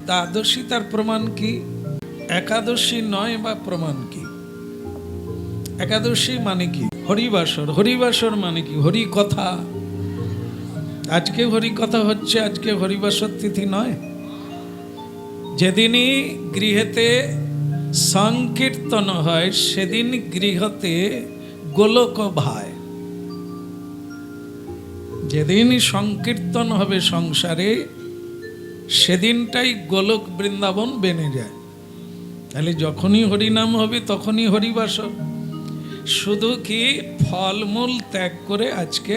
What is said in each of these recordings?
দ্বাদশী তার প্রমাণ কি? একাদশী নয় বা প্রমাণ কি? একাদশী মানে কি? হরিবাসর। হরিবাসর মানে কি? হরি কথা। আজকে হরি কথা হচ্ছে, আজকে হরিবাসর তিথি নয়। যেদিনই গৃহেতে সংকীর্তন হয় সেদিন গৃহতে গোলক ভায়। যেদিন সংকীর্তন হবে সংসারে সেদিনটাই গোলক বৃন্দাবন বেনে যায়। তাহলে যখনই হরিনাম হবে তখনই হরিবাসর। শুধু কি ফলমূল ত্যাগ করে আজকে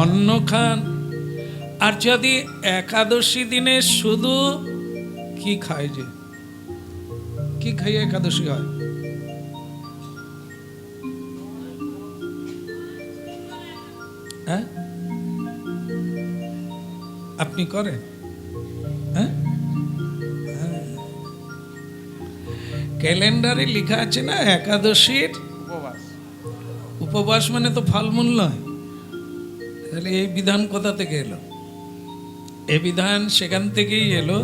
অন্ন খান। আর যদি একাদশী দিনে শুধু কি খায়, যে কি খাইয়ে একাদশী হয়? হ্যাঁ, আপনি করেন? হ্যাঁ, ক্যালেন্ডারে লেখা আছে না একাদশীর উপবাস মানে তো ফলমূল নয়। তাহলে এই বিধান কোথা থেকে এলো? এই বিধান সেখান থেকেই এলো,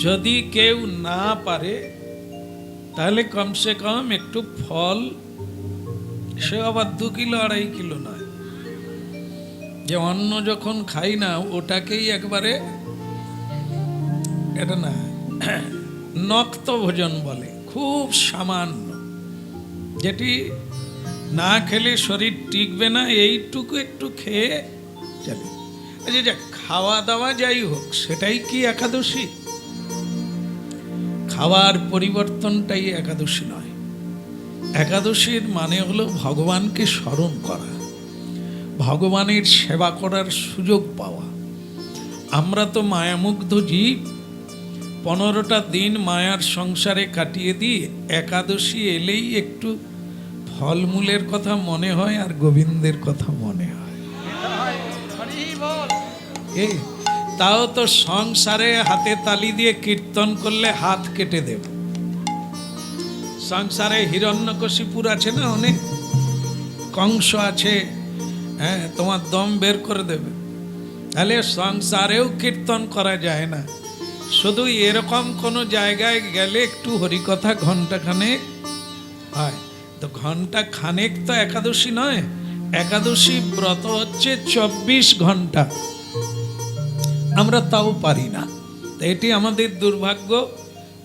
যদি কেউ না পারে তাহলে কমসে কম একটু ফল, সে আবার 2 কিলো 2.5 কিলো নয়, যে অন্ন যখন খাই না ওটাকেই একবারে, এটা না নক্ত ভোজন বলে, খুব সামান্য, যেটি না খেলে শরীর টিকবে না, এইটুকু একটু খেয়ে চলে। যে খাওয়া দাওয়া যাই হোক সেটাই কি একাদশী? খাওয়ার পরিবর্তনটাই একাদশী নয়। একাদশীর মানে হলো ভগবানকে স্মরণ করা, ভগবানের সেবা করার সুযোগ পাওয়া। আমরা তো মায়ামুগ্ধ জীব, 15টা দিন মায়ার সংসারে কাটিয়ে দিই, একাদশী এলেই একটু ফলমূলের কথা মনে হয় আর গোবিন্দের কথা মনে হয়। তাও তো সংসারে হাতে তালি দিয়ে কীর্তন করলে হাত কেটে দেব। সংসারে হিরণ্যকশিপুর আছে না, অনেক কংস আছে, হ্যাঁ, তোমার দম বের করে দেবে। তাহলে সংসারেও কীর্তন করা যায় না, শুধু এরকম কোনো জায়গায় গেলে একটু হরিকথা ঘন্টাখানেক হয়। তো ঘন্টা খানেক তো একাদশী নয়। একাদশী ব্রত হচ্ছে 24 ঘন্টা, আমরা তাও পারি না। এটি আমাদের দুর্ভাগ্য।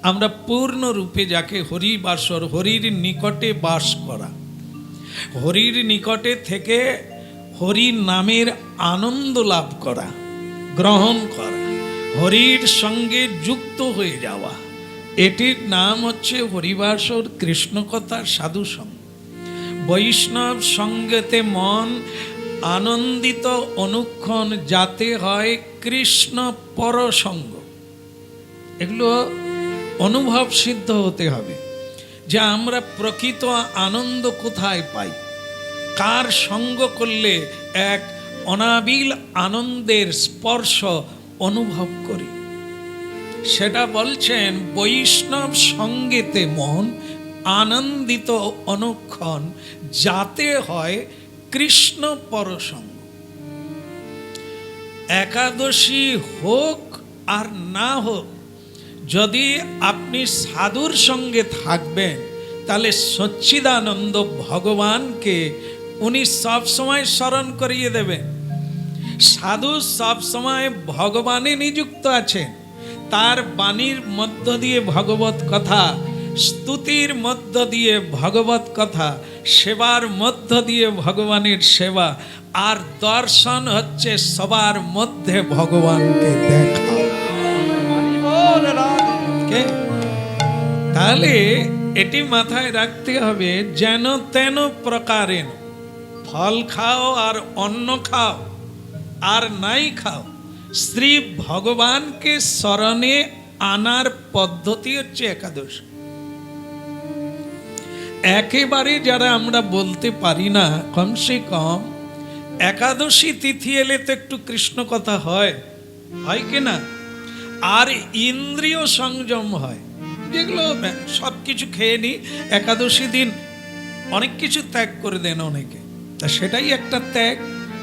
আমরা পূর্ণরূপে যাকে হরিবাসর, হরির নিকটে বাস করা, হরির নিকটে থেকে হরি নামের আনন্দ লাভ করা, গ্রহণ করা, হরির সঙ্গে যুক্ত হয়ে যাওয়া, এটির নাম হচ্ছে হরিবাসর, কৃষ্ণকথা, সাধু সঙ্গ। বৈষ্ণব সঙ্গেতে মন আনন্দিত অনুক্ষণ, যাতে হয় কৃষ্ণ পরসঙ্গ। এগুলো অনুভব সিদ্ধ হতে হবে যে আমরা প্রকৃত আনন্দ কোথায় পাই, কার সঙ্গ করলে এক অনাবিল আনন্দের স্পর্শ অনুভব করি। সেটা বলছেন বৈষ্ণব সঙ্গেতে মন আনন্দিত অনুক্ষণ, যাতে হয় কৃষ্ণ পরসঙ্গ। একাদশী হোক আর না হোক, যদি আপনি সাধুর সঙ্গে থাকবেন তাহলে সচ্চিদানন্দ ভগবানকে উনি সবসময় স্মরণ করিয়ে দেবেন। সাধু সবসময় ভগবানে নিযুক্ত আছেন, তার বাণীর মধ্য দিয়ে ভগবত কথা, স্তুতির মধ্য দিয়ে ভগবত কথা, সেবার মধ্য দিয়ে ভগবানের সেবা, আর দর্শন হচ্ছে সবার মধ্যে ভগবানকে দেখা। তাহলে এটি মাথায় রাখতে হবে, যেন তেন প্রকারে ফল খাও আর অন্ন খাও আর নাই খাও, শ্রী ভগবানকে স্মরণে আনার পদ্ধতি হচ্ছে একাদশী। একেবারে যারা আমরা বলতে পারি না, কমসে কম একাদশী তিথি এলে তো একটু কৃষ্ণ কথা হয়, হয় কিনা? আর ইন্দ্রিয় সংযম হয়, যেগুলো সব কিছু খেয়ে নি, একাদশী দিন অনেক কিছু ত্যাগ করে দেন অনেকে, তা সেটাই একটা ত্যাগ,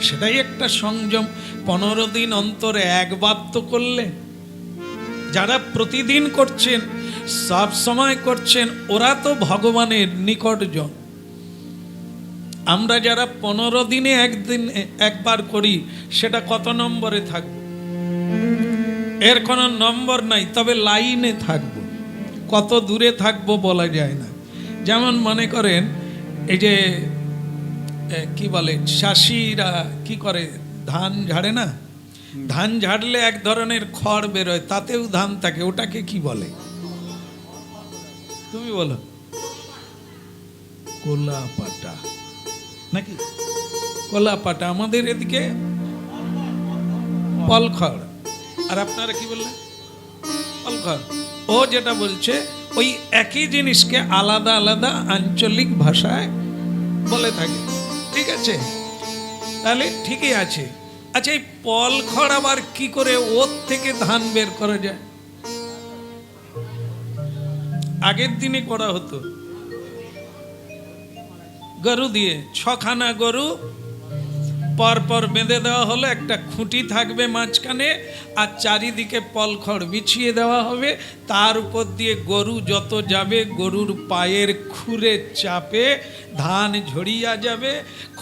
সেটাই একটা একটা সংযম। 15 দিন অন্তরে একবার তো করলে, যারা প্রতিদিন করছেন, সব সময় করছেন, ওরা তো ভগবানের নিকটজন। আমরা যারা 15 দিনে একবার করি, সেটা কত নম্বরে থাকবো? এর কোনো নম্বর নাই, তবে লাইনে থাকবো। কত দূরে থাকবো বলা যায় না। যেমন মনে করেন এই যে কি বলে, চাষিরা কি করে, ধান ঝাড়ে না? ধান ঝাড়লে এক ধরনের খড় বেরোয়, তাতেও ধান থাকে, ওটাকে কি বলে? তুমি বলো। কলা পাটা নাকি? কলা পাটা, আমাদের এদিকে পলখড়। আর আপনারা কি বললেন? পলখড়। ও যেটা বলছে ওই একই জিনিসকে আলাদা আলাদা আঞ্চলিক ভাষায় বলে থাকে। ঠিক আছে, তাহলে ঠিকই আছে। আচ্ছা, এই পলখড় আবার কি করে ওর থেকে ধান বের করা যায়? আগের দিনে করা হতো গরু দিয়ে। 6খানা গরু পরপর বেঁধে দেওয়া হলো, একটা খুঁটি থাকবে মাঝখানে, আর চারিদিকে পলখড় বিছিয়ে দেওয়া হবে। তার উপর দিয়ে গরু যত যাবে, গরুর পায়ের খুরে চাপে ধান ঝরিয়া যাবে।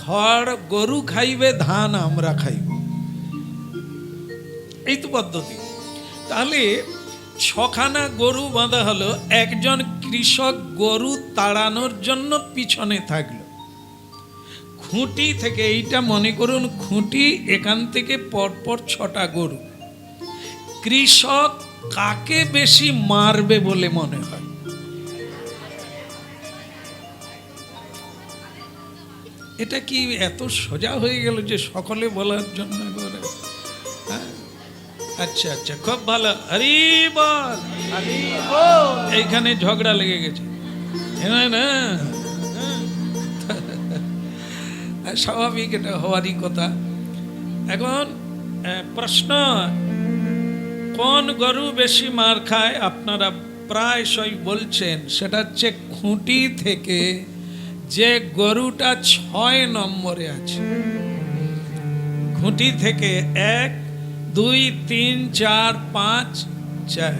খড় গরু খাইবে, ধান আমরা খাইব। এই তো পদ্ধতি। তাহলে 6খানা গরু বাঁধা হলো, একজন কৃষক গরু তাড়ানোর জন্য পিছনে থাকলো। খুঁটি থেকে, এইটা মনে করুন খুঁটি, এখান থেকে পরপর 6টা গরু। কৃষক কাকে বেশি মারবে বলে মনে হয়? এটা কি এত সোজা হয়ে গেল যে সকলে বলার জন্য করে? হ্যাঁ, আচ্ছা আচ্ছা, খুব ভালো। হরি বল। এইখানে ঝগড়া লেগে গেছে না? স্বাভাবিক, এটা হওয়ারই কথা। এখন প্রশ্ন, কোন গরু বেশি মার খায়? আপনারা প্রায়শই বলছেন সেটা হচ্ছে খুঁটি থেকে যে গরুটা 6 নম্বরে আছে। খুঁটি থেকে 1, 2, 3, 4, 5, 6,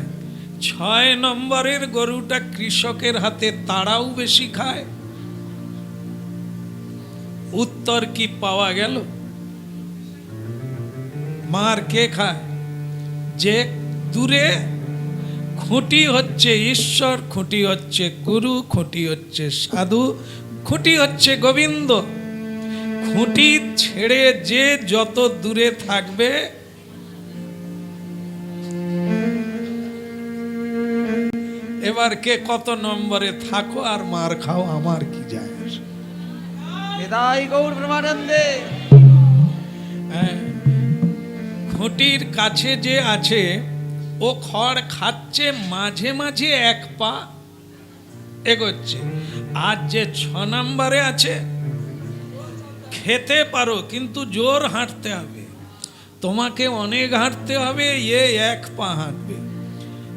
6 নম্বরের গরুটা কৃষকের হাতে তাড়াও বেশি খায়। উত্তর কি পাওয়া গেল? মার কে খায়? যে দূরে। খুঁটি হচ্ছে ঈশ্বর, খুঁটি হচ্ছে গুরু, খুঁটি হচ্ছে সাধু, খুঁটি হচ্ছে গোবিন্দ। খুঁটি ছেড়ে যে যত দূরে থাকবে, এবার কে কত নম্বরে থাকো আর মার খাও, আমার কি যায় আসে? গৌর ব্রহ্মানন্দে। খুঁটির কাছে যে আছে, ও খড় খাচ্ছে, মাঝে মাঝে 1 পা এগোচ্ছে। আর যে 6 নম্বরে আছে, খেতে পারো কিন্তু জোর হাঁটতে হবে, তোমাকে অনেক হাঁটতে হবে, 1 পা হাঁটবে।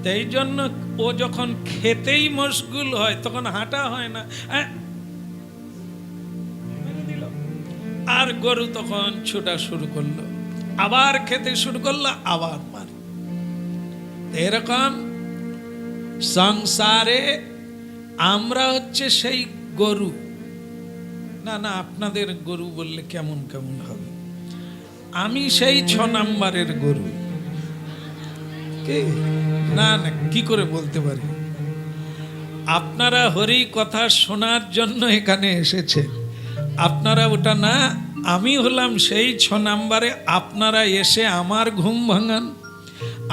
তাই জন্য ও যখন খেতেই মশগুল হয়, তখন হাঁটা হয় না। আর গরু তখন ছোটা শুরু করলো, আবার খেতে শুরু করলো, আবার মারে। এরকম সংসারে আমরা হচ্ছে সেই গরু। না না, আপনাদের গরু বললে কেমন কেমন হবে। আমি সেই 6 নম্বরের গরু। না না, কি করে বলতে পারি? আপনারা হরি কথা শোনার জন্য এখানে এসেছেন, আপনারা ওটা না। আমি হলাম সেই 6 নম্বরে। আপনারা এসে আমার ঘুম ভাঙান,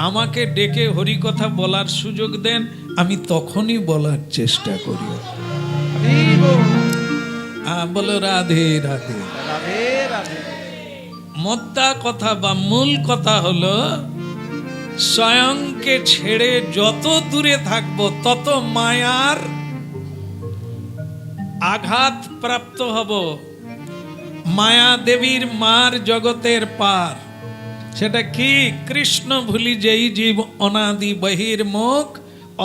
আমাকে ডেকে হরি কথা বলার সুযোগ দেন, আমি তখনই বলার চেষ্টা করি। বলো রাধে রাধে। মোদ্দা কথা বা মূল কথা হলো, স্বয়ংকে ছেড়ে যত দূরে থাকবো, তত মায়ার আঘাত প্রাপ্ত হব। মায়া দেবীর মার জগতের পার। সেটা কি? কৃষ্ণ ভুলি যেই জীব অনাদি বহির্মুখ,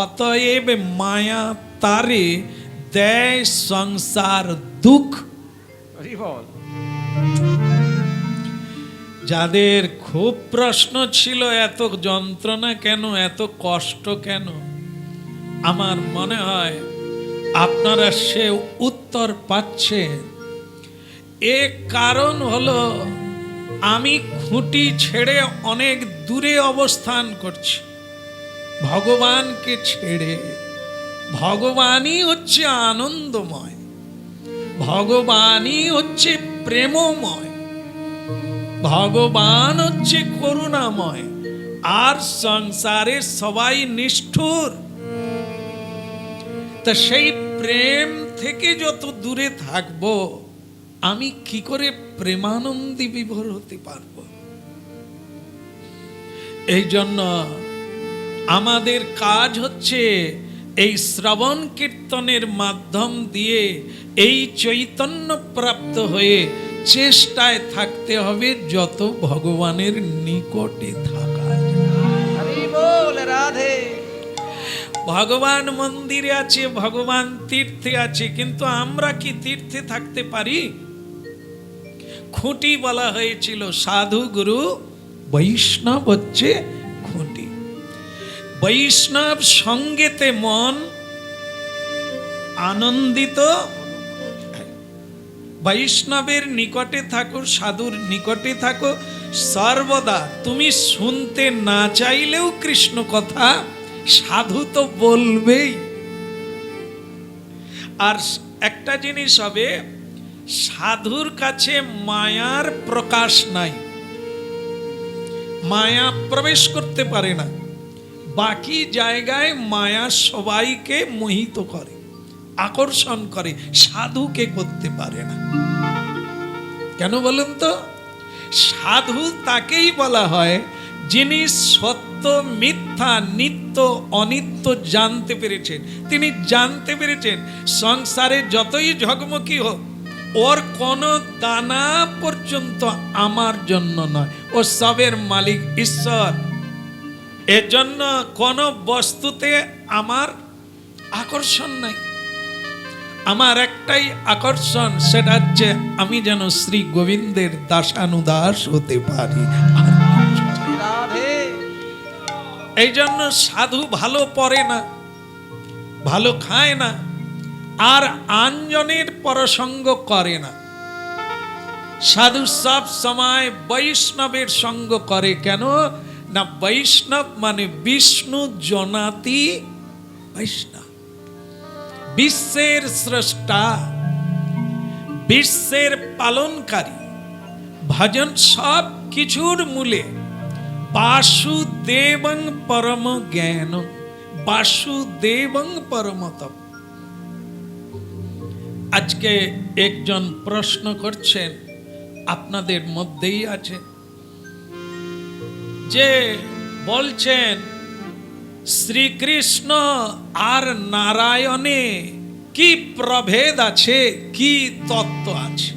অতএব মায়া তারে দেয় সংসার দুঃখ। যাদের খুব প্রশ্ন ছিল এত যন্ত্রণা কেন, এত কষ্ট কেন, আমার মনে হয় আপনারা সে উত্তর পাচ্ছেন। এ কারণ হলো আমি খুঁটি ছেড়ে অনেক দূরে অবস্থান করছি, ভগবানকে ছেড়ে। ভগবানই হচ্ছে আনন্দময়, ভগবানই হচ্ছে প্রেমময়, ভগবান হচ্ছে করুণাময়, আর সংসারে সবাই নিষ্ঠুর। তা সেই প্রেম থেকে যত দূরে থাকবো, আমি কি করে প্রেমানন্দে বিভোর হতে পারবো? এই জন্য আমাদের কাজ হচ্ছে এই শ্রবণ কীর্তনের মাধ্যম দিয়ে এই চৈতন্য প্রাপ্ত হয়ে চেষ্টায় থাকতে হবে যত ভগবানের নিকটে থাকা যায়। ভগবান মন্দিরে আছে, ভগবান তীর্থে আছে, কিন্তু আমরা কি তীর্থে থাকতে পারি? খুঁটি বলা হয়েছিল, সাধু গুরু বৈষ্ণব হচ্ছে খুঁটি। বৈষ্ণব সঙ্গেতে মন আনন্দিত, বৈষ্ণবের নিকটে থাকো, সাধুর নিকটে থাকো সর্বদা। তুমি শুনতে না চাইলেও কৃষ্ণ কথা সাধু তো বলবেই। আর একটা জিনিস হবে, সাধুর কাছে মায়ার প্রকাশ নাই, মায়া প্রবেশ করতে পারে না। বাকি জায়গায় মায়া সবাইকে মোহিত করে, আকর্ষণ করে, সাধুকে করতে পারে না। কেন বলুন তো? সাধু তাকেই বলা হয় যিনি সত্য মিথ্যা নিত্য অনিত্য জানতে পেরেছেন। তিনি জানতে পেরেছেন সংসারে যতই ঝগমগি হোক, ওর কোনো দানা পর্যন্ত আমার জন্য নয়, ও সবের মালিক ঈশ্বর। এজন্য কোনো বস্তুতে আমার আকর্ষণ নাই। আমার একটাই আকর্ষণ, সেটা হচ্ছে আমি যেন শ্রী গোবিন্দের দাসানুদাস হতে পারি। এই জন্য সাধু ভালো পড়ে না, ভালো খায় না, আর আঞ্জনের পরসঙ্গ করে না। সাধু সব সময় বৈষ্ণবের সঙ্গ করে। কেন না? বৈষ্ণব মানে বিষ্ণু জনাতি বৈষ্ণব, বিশ্বের স্রষ্টা, বিশ্বের পালনকারী। ভজন সব কিছুর মূলে বাসুদেবং পরম জ্ঞান, বাসুদেবং পরমতম। আজকে একজন প্রশ্ন করছেন, আপনাদের মধ্যেই আছে, যে বলছেন শ্রীকৃষ্ণ আর নারায়ণে কি প্রভেদ আছে, কি তত্ত্ব আছে?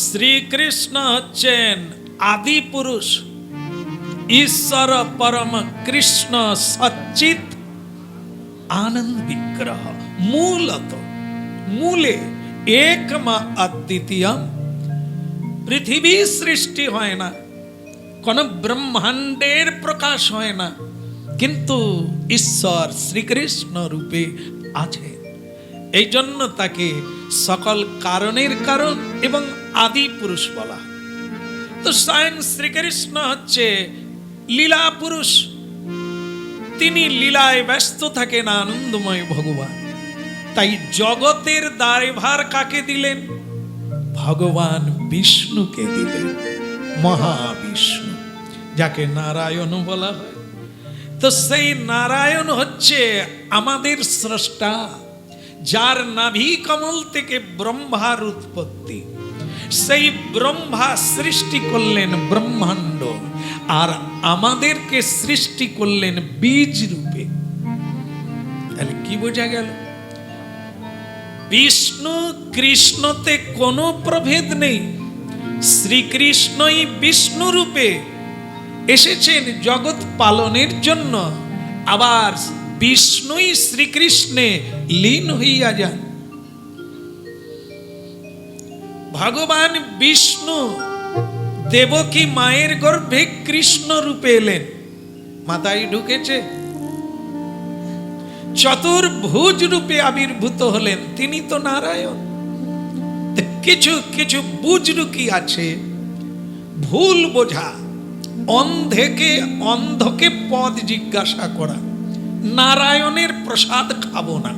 শ্রীকৃষ্ণ হচ্ছেন আদি পুরুষ, ঈশ্বর পরম কৃষ্ণ সচ্চিত আনন্দ বিগ্রহ, মূলত মূলে একমা অদ্বিতীয়ম। পৃথিবী সৃষ্টি হয় না, কোন ব্রহ্মাণ্ডের প্রকাশ হয় না, কিন্তু ঈশ্বর শ্রীকৃষ্ণ রূপে আছে। এই জন্য তাকে সকল কারণের কারণ এবং আদি পুরুষ বলা। তো স্বয়ং শ্রীকৃষ্ণ হচ্ছে লীলা পুরুষ, তিনি লীলায় ব্যস্ত থাকেন, আনন্দময় ভগবান। তাই জগতের দায়ভার কাকে দিলেন? ভগবান বিষ্ণুকে দিলেন, মহাবিষ্ণু, যাকে নারায়ণ বলা হয়। তো সেই নারায়ণ হচ্ছে আমাদের স্রষ্টা, যার নাভি কমল থেকে ব্রহ্মার উৎপত্তি। সেই ব্রহ্মা সৃষ্টি করলেন ব্রহ্মাণ্ড, আর আমাদেরকে সৃষ্টি করলেন বীজ রূপে। তাহলে কি বোঝা গেল? বিষ্ণু কৃষ্ণতে কোনো প্রভেদ নেই। শ্রীকৃষ্ণই বিষ্ণু রূপে এসেছেন জগৎ পালনের জন্য, আবার বিষ্ণুই শ্রীকৃষ্ণে লীন হইয়া যান। ভগবান বিষ্ণু দেবকী মায়ের গর্ভে কৃষ্ণ রূপে এলেন, মাথায় ঢুকেছে। চতুর্ভুজ রূপে আবির্ভূত হলেন, তিনি তো নারায়ণ। কিছু কিছু বুজরুকি আছে, ভুল বোঝা, অন্ধকে পদ জিজ্ঞাসা করা, নারায়ণের প্রসাদ খাবো না।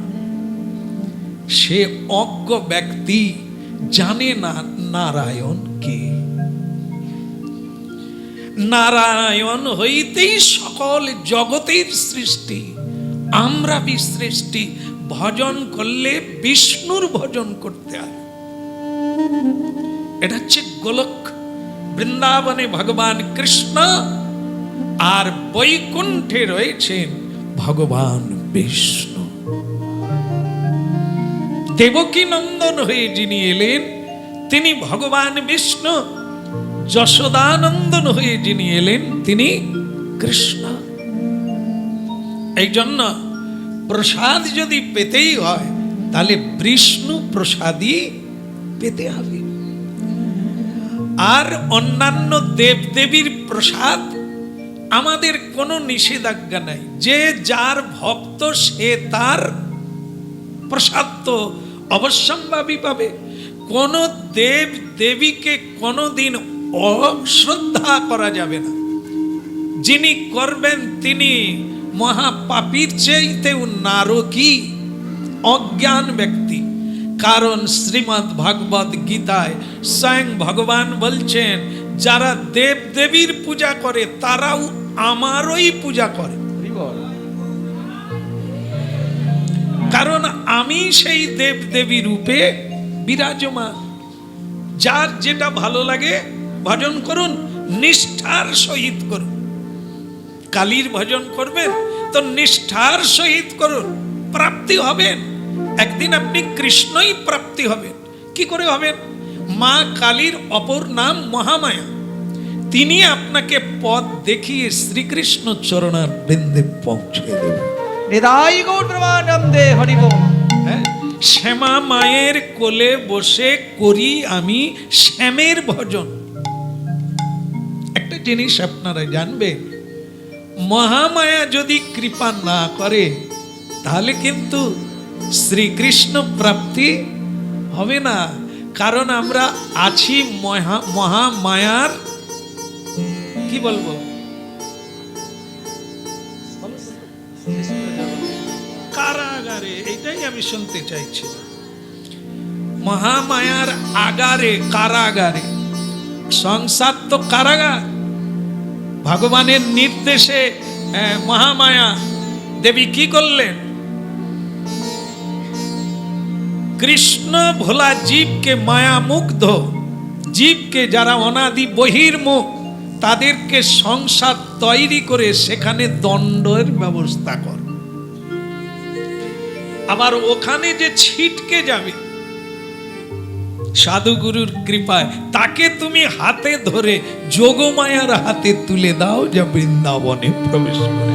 সে অজ্ঞ ব্যক্তি জানে না নারায়ণ কে। নারায়ণ হইতেই সকল জগতের সৃষ্টি, আমরা সৃষ্টি। ভজন করলে বিষ্ণুর ভজন করতে হয়। এটা হচ্ছে গোলক। বৃন্দাবনে ভগবান কৃষ্ণ, আর বৈকুণ্ঠে রয়েছেন ভগবান বিষ্ণু। দেবকী নন্দন হয়ে যিনি এলেন তিনি ভগবান বিষ্ণু, যশোদানন্দন হয়ে যিনি এলেন তিনি কৃষ্ণ। এই জন্য প্রসাদ যদি পেতেই হয় তাহলে বিষ্ণু প্রসাদই পেতে হবে। আর অন্যান্য দেবদেবীর প্রসাদ আমাদের কোনো নিষেধাজ্ঞা নাই। যে যার ভক্ত সে তার প্রসাদ তো অবশ্যম্ভাবী পাবে। কোন দেব দেবীকে কোনদিন অশ্রদ্ধা করা যাবে না। যিনি করবেন তিনি মহাপাপীর চাইতেও নারকী, অজ্ঞান ব্যক্তি। কারণ শ্রীমদ্ ভাগবত গীতায় স্বয়ং ভগবান বলছেন, যারা দেব দেবীর পূজা করে তারাও আমারই পূজা করে। কারণ আমি সেই দেব দেবী রূপে বিরাজমান। যার যেটা ভালো লাগে ভজন করুন, নিষ্ঠার সহিত করুন। কালীর ভজন করবেন তো নিষ্ঠার সহিত করুন, প্রাপ্তি হবেন। একদিন আপনি কৃষ্ণই প্রাপ্তি হবেন। কি করে হবেন? মা কালীর অপর নাম মহামায়া। তিনি আপনাকে পথ দেখিয়ে শ্রীকৃষ্ণ চরণার বৃন্দে পৌঁছে দেবেন। শ্যামা মায়ের কোলে বসে করি আমি শ্যামের ভজন। একটা জিনিস আপনারা জানবেন, মহামায়া যদি কৃপা না করে তাহলে কিন্তু শ্রীকৃষ্ণ প্রাপ্তি হবে না। কারণ আমরা আছি মহামায়ার কি বলবো কারাগারে। এটাই আমি শুনতে চাইছি। মহামায়ার আগারে, কারাগারে। সংসার তো কারাগার। ভগবানের নির্দেশে মহামায়া দেবী কি করলেন? কৃষ্ণ ভোলা জীবকে, মায়া মুগ্ধ জীবকে, যারা অনাদি বহির্মুখ, তাদেরকে সংসার তৈরি করে সেখানে দণ্ডের ব্যবস্থা কর। আবার ওখানে যে ছিটকে যাবে সাধুগুরুর কৃপায়, তাকে তুমি হাতে ধরে যোগমায়ার হাতে তুলে দাও, যা বৃন্দাবনে প্রবেশ করে।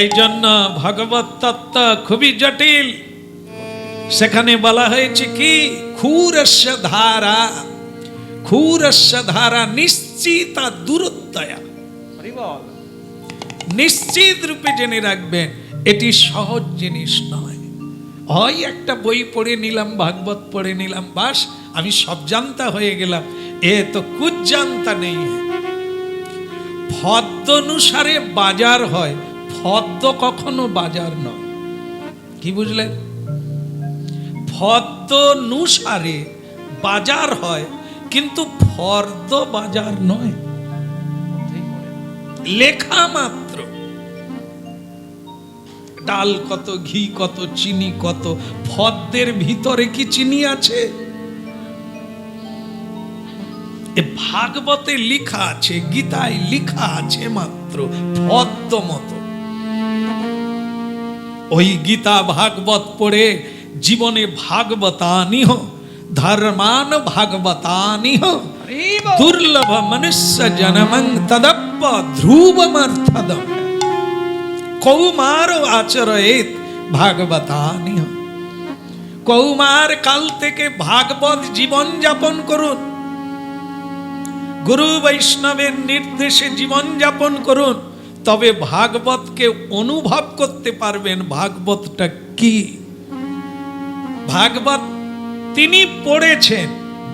এই জন্য ভগবত তত্ত্ব খুবই জটিল। সেখানে বলা হয়েছে কি, ক্ষুরস্য ধারা, ক্ষুরস্য ধারা নিশ্চিতা দূরত্বয়া। নিশ্চিত রূপে জেনে রাখবেন, এটি সহজ জিনিস নয়। হয় একটা বই পড়ে নিলাম, ভাগবত পড়ে নিলাম, বাস আমি সব জানতা হয়ে গেলাম, এ তো কুছ জানতা নেই। ফদ্দ অনুসারে বাজার হয়, ফদ্দ কখনো বাজার নয়। কি বুঝলেন? ফদ্দ অনুসারে বাজার হয়, কিন্তু ফর্দ বাজার নয়, লেখা মাত্র। ডাল কত, ঘি কত, চিনি কত, ফদ্দের ভিতরে কি চিনি আছে? এ ভাগবতে লেখা আছে, গীতায় লেখা আছে মাত্র ফদ্দ মতো। ওই গীতা ভাগবত পড়ে জীবনে ভাগবতানিহ ধর্মান ভাগবতানিহ দুর্লভ মনুষ্য জনমং তদপ্প ধ্রুবমর্থদম কৌমার আচরয়েত ভাগবতানিহ। কৌমার কাল থেকে ভাগবত জীবন যাপন করুন, গুরু বৈষ্ণবের নির্দেশে জীবন যাপন করুন, তবে ভাগবতকে অনুভব করতে পারবেন। ভাগবতটা কি? ভাগবত তিনি পড়েছেন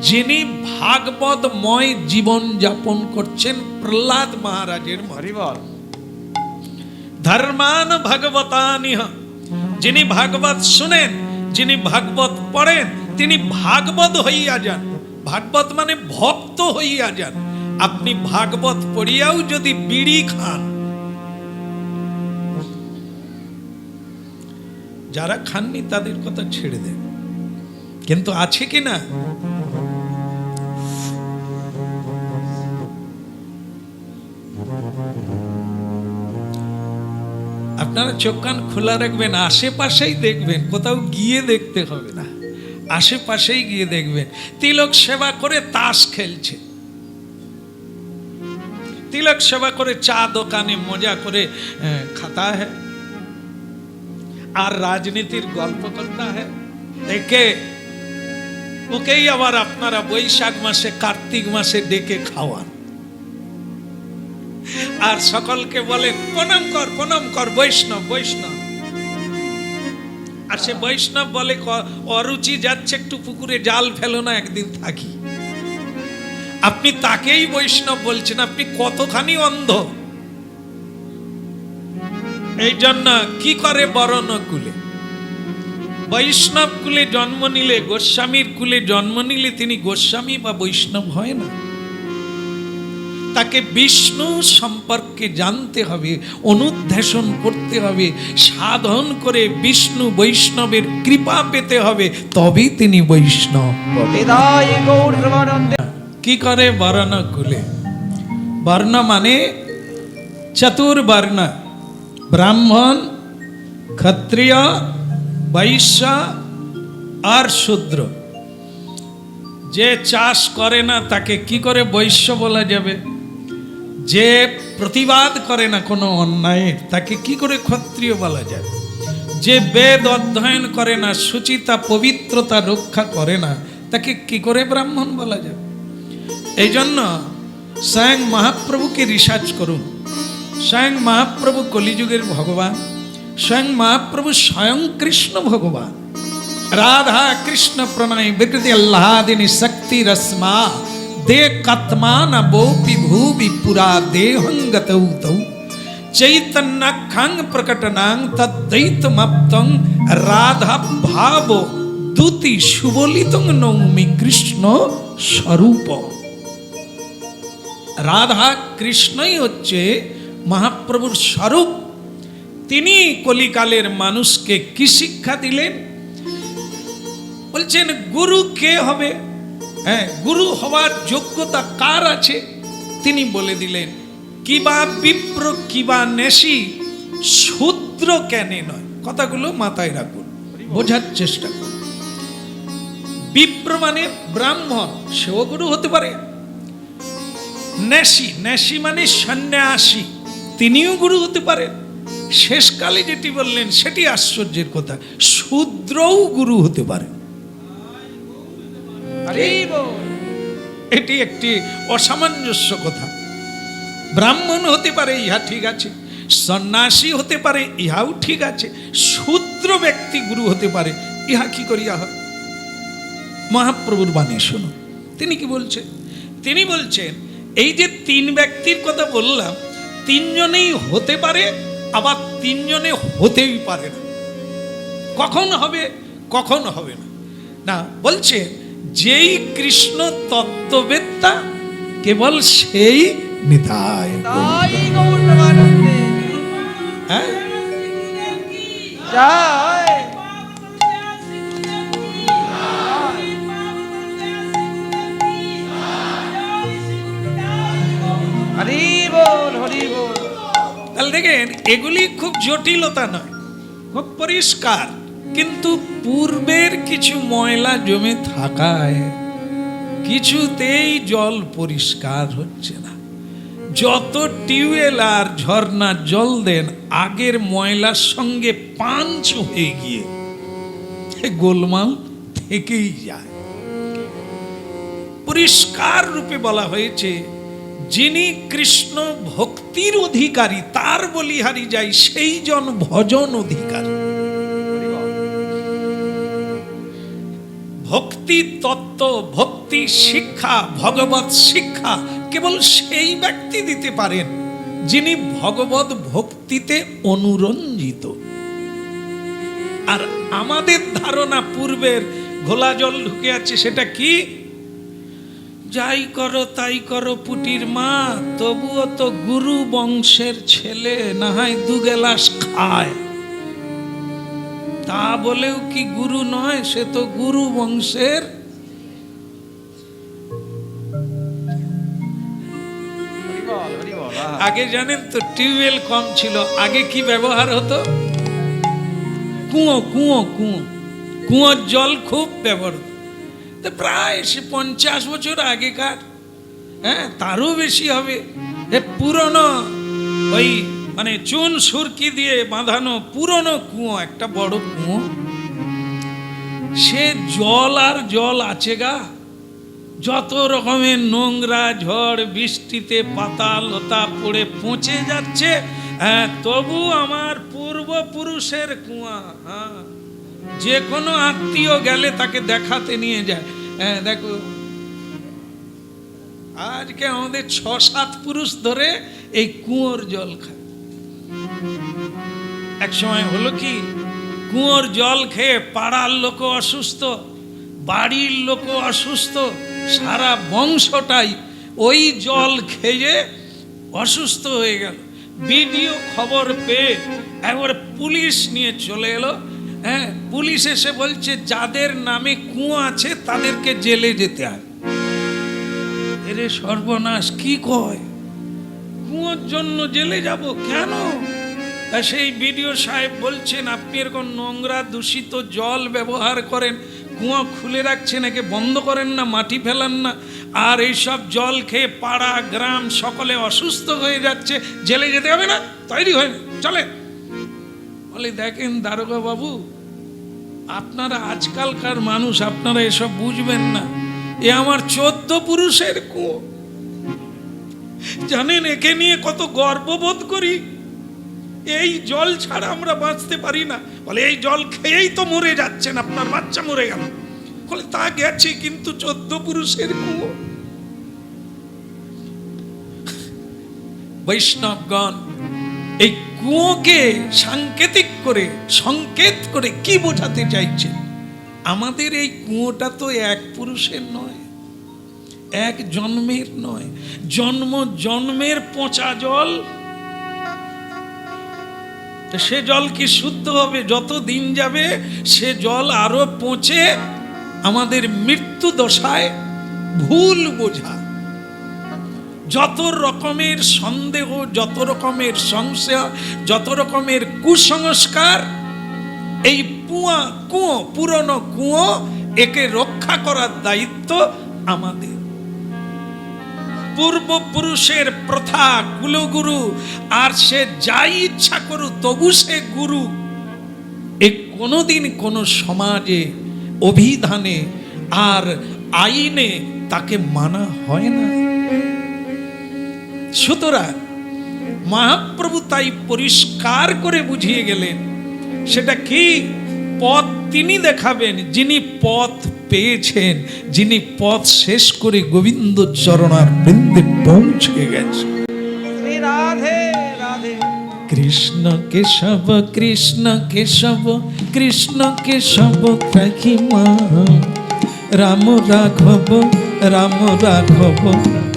যিনি ভাগবতময় জীবন যাপন করছেন, প্রহ্লাদ মহারাজের মতো। ধর্মান ভগবতানিহ, যিনি ভাগবত শুনেন, যিনি ভাগবত পড়েন, তিনি ভাগবত হইয়া যান। ভাগবত মানে ভক্ত হইয়া যান। আপনি ভাগবত পড়িয়াও যদি বিড়ি খান, যারা খাননি তাদের কথা ছেড়ে দেন, কিন্তু আছে কি না? আপনারা চোখ কান খোলা রাখবেন, আশেপাশেই দেখবেন, কোথাও গিয়ে দেখতে হবে না, আশেপাশেই গিয়ে দেখবেন। তিলক সেবা করে তাস খেলছে, তিলক সেবা করে চা দোকানে মজা করে খাতা হ্যাঁ, আর রাজনীতির গল্প করতা হ্যাঁ। দেখে ওকেই আবার আপনারা বৈশাখ মাসে কার্তিক মাসে ডেকে খাওয়ান, আর সকলকে বলেন প্রণাম কর বৈষ্ণব বৈষ্ণব। আর সে বৈষ্ণব বলে অরুচি যাচ্ছে, একটু পুকুরে জাল ফেলো না, একদিন থাকি। আপনি তাকেই বৈষ্ণব বলছেন, আপনি কতখানি অন্ধ। এই জন্য কি করে বরণ কুলে, বৈষ্ণব কুলে জন্ম নিলে, গোস্বামীর কুলে জন্ম নিলে তিনি গোস্বামী বা বৈষ্ণব হয় না। তাকে বিষ্ণু সম্পর্কে জানতে হবে, অনুধ্যাসন করতে হবে, সাধন করে বিষ্ণু বৈষ্ণবের কৃপা পেতে হবে, তবেই তিনি বৈষ্ণব। কি করে বর্ণ কুলে? বর্ণ মানে চতুর্বর্ণ, ব্রাহ্মণ, ক্ষত্রিয়, বৈশ্য আর শূদ্র। যে চাষ করে না তাকে কি করে বৈশ্য বলা যাবে? যে প্রতিবাদ করে না কোনো অন্যায়ের তাকে কি করে ক্ষত্রিয় বলা যাবে? যে বেদ অধ্যয়ন করে না, শুচিতা পবিত্রতা রক্ষা করে না, তাকে কি করে ব্রাহ্মণ বলা যাবে? এই জন্য স্বয়ং মহাপ্রভুকে রিসার্চ করুন। স্বয়ং মহাপ্রভু কলিযুগের ভগবান, স্বয়ং মহাপ্রভু স্বয়ং কৃষ্ণ ভগবান। রাধা কৃষ্ণ প্রণয় বিকৃতি আহ্লাদিনী শক্তি রসমা দে কত্মান বোপি ভূবি পুরা দেহঙ্গতৌ তৌ চৈতন্যখাং প্রকটনাং তদ্দৈতমপ্তং রাধা ভাব দুতি সুবলিতং নৌমি কৃষ্ণ স্বরূপ। রাধা কৃষ্ণই হচ্ছে মহাপ্রভুর স্বরূপ। তিনি কলিকালের মানুষকে কি শিক্ষা দিলেন? বলছেন গুরু কে হবে, হ্যাঁ, গুরু হওয়ার যোগ্যতা কার আছে? তিনি বলে দিলেন কিবা বিপ্র কিবা নেশি শূদ্র কেনে নয়। কথাগুলো মাথায় রাখুন, বোঝার চেষ্টা করুন। বিপ্র মানে ব্রাহ্মণ, সেও গুরু হতে পারে। নেশি, নেশি মানে সন্ন্যাসী, তিনিও গুরু হতে পারেন। শেষকালে যেটি বললেন সেটি আশ্চর্যের কথা, শূদ্রও গুরু হতে পারে। এটি একটি অসামঞ্জস্য কথা। ব্রাহ্মণ হতে পারে, ইহা ঠিক আছে, সন্ন্যাসী হতে পারে, ইহাও ঠিক আছে, শূদ্র ব্যক্তি গুরু হতে পারে, ইহা কি করিয়া হয়? মহাপ্রভুর বাণী শুনুন, তিনি কি বলছেন? তিনি বলছেন এই যে তিন ব্যক্তির কথা বললাম, তিনজনেই হতে পারে, আবার তিনজনে হতেই পারে না। কখন হবে কখন হবে না, না বলছে যেই কৃষ্ণ তত্ত্ববেত্তা কেবল সেই নিতাই। হ্যাঁ, তাহলে দেখেন এগুলি খুব জটিলতা নয়, খুব পরিষ্কার, কিন্তু পূর্বের কিছু ময়লা জমে থাকায় কিছুতেই জল পরিষ্কার হচ্ছে না। যত টিউবওয়েল আর ঝর্ণা জল দেন, আগের ময়লার সঙ্গে পাঞ্চ হয়ে গিয়ে গোলমাল থেকেই যায়। পরিষ্কার রূপে বলা হয়েছে, যিনি কৃষ্ণ ভক্তির অধিকারী তার বলিহারি যায়, সেই জন ভজন অধিকারী। ভক্তি তত্ত্ব, ভক্তি শিক্ষা, ভগবত শিক্ষা কেবল সেই ব্যক্তি দিতে পারেন যিনি ভগবত ভক্তিতে অনুরঞ্জিত। আর আমাদের ধারণা পূর্বের ঘোলা জল ঢুকে আছে, সেটা কি? যাই করো তাই করো পুটির মা, তবুও তো গুরু বংশের ছেলে, না হয় দু গেলাস খায়। তা বলেও কি গুরু নয়? সে তো গুরু বংশের। আগে জানেন তো টিউবওয়েল কম ছিল, আগে কি ব্যবহার হতো? কুয়ো কুয়ো কুয়ো কুয়োর জল খুব ব্যবহার হতো। তো প্রায় 50 বছর আগেকার, হ্যাঁ তারও বেশি হবে, পুরনো ওই মানে চুন সুরকি দিয়ে বাঁধানো পুরনো কুয়ো, একটা বড় কুয়ো। সে জল আর জল আছে গা, যত রকমের নোংরা ঝড় বৃষ্টিতে পাতা লতা পড়ে পচে যাচ্ছে, হ্যাঁ তবু আমার পূর্বপুরুষের কুয়া। হ্যাঁ, যে কোনো আত্মীয় গেলে তাকে দেখাতে নিয়ে যায়, হ্যাঁ দেখো আজকে আমাদের 6-7 পুরুষ ধরে এই কুয়োর জল খায়। এক সময় হলো কি, কুয়োর জল খেয়ে পাড়ার লোক অসুস্থ, বাড়ির লোক অসুস্থ, সারা বংশটাই ওই জল খেয়ে অসুস্থ হয়ে গেল। ভিডিও খবর পেয়ে একবার পুলিশ নিয়ে চলে এলো। হ্যাঁ, পুলিশ এসে বলছে যাদের নামে কুয়ো আছে তাদেরকে জেলে যেতে হয়। এরে সর্বনাশ, কি কয়? কুয়োর জন্য জেলে যাব কেন? সেই বিডিও সাহেব বলছেন, আপনি এরকম নোংরা দূষিত জল ব্যবহার করেন, কুয়ো খুলে রাখছেন, একে বন্ধ করেন না, মাটি ফেলান না, আর এইসব জল খেয়ে পাড়া গ্রাম সকলে অসুস্থ হয়ে যাচ্ছে, জেলে যেতে হবে না? তৈরি হয়ে চলে। বলে দেখেন দারোগা বাবু, আপনারা আজকালকার মানুষ, আপনারা এসব বুঝবেন না। এ আমার 14 পুরুষের কুয়ো, জানেন একে নিয়ে কত গর্ববোধ করি। এই জল ছাড়া আমরা বাঁচতে পারি না। বলে এই জল খেয়েই তো মরে যাচ্ছেন, আপনার বাচ্চা মরে গেল। বলে তা গেছে, কিন্তু 14 পুরুষের কুয়ো। বৈষ্ণবগণ এই কুয়োকে সাংকেতিক করে, সংকেত করে কি বোঝাতে চাইছে? আমাদের এই কুয়োটা তো এক পুরুষের নয়, এক জন্মের নয়, জন্ম জন্মের পচা জল। সে জল কি শুদ্ধ হবে? যত দিন যাবে সে জল আরো পচে আমাদের মৃত্যু দশায় ভুল বোঝা, যত রকমের সন্দেহ, যত রকমের সংশয়, যত রকমের কুসংস্কার, এই কুয়ো, পুরনো কুয়ো, একে রক্ষা করার দায়িত্ব আমাদের। পূর্বপুরুষের প্রথা, কুলগুরু, আর সে যাই ইচ্ছা করুক তবু সে গুরু, এ কোনোদিন কোনো সমাজে, অভিধানে আর আইনে তাকে মানা হয় না। সুতরাং মহাপ্রভু তাই পরিষ্কার করে বুঝিয়ে গেলেন, সেটা কি? পথ তিনি দেখাবেন যিনি পথ পেয়েছেন, যিনি পথ শেষ করে গোবিন্দ চরণার বৃন্দে পৌঁছে গেছে। কৃষ্ণ কেশব কৃষ্ণ কেশব কৃষ্ণ কেশব প্রাহিমা, রাম রাঘব রাম রাঘব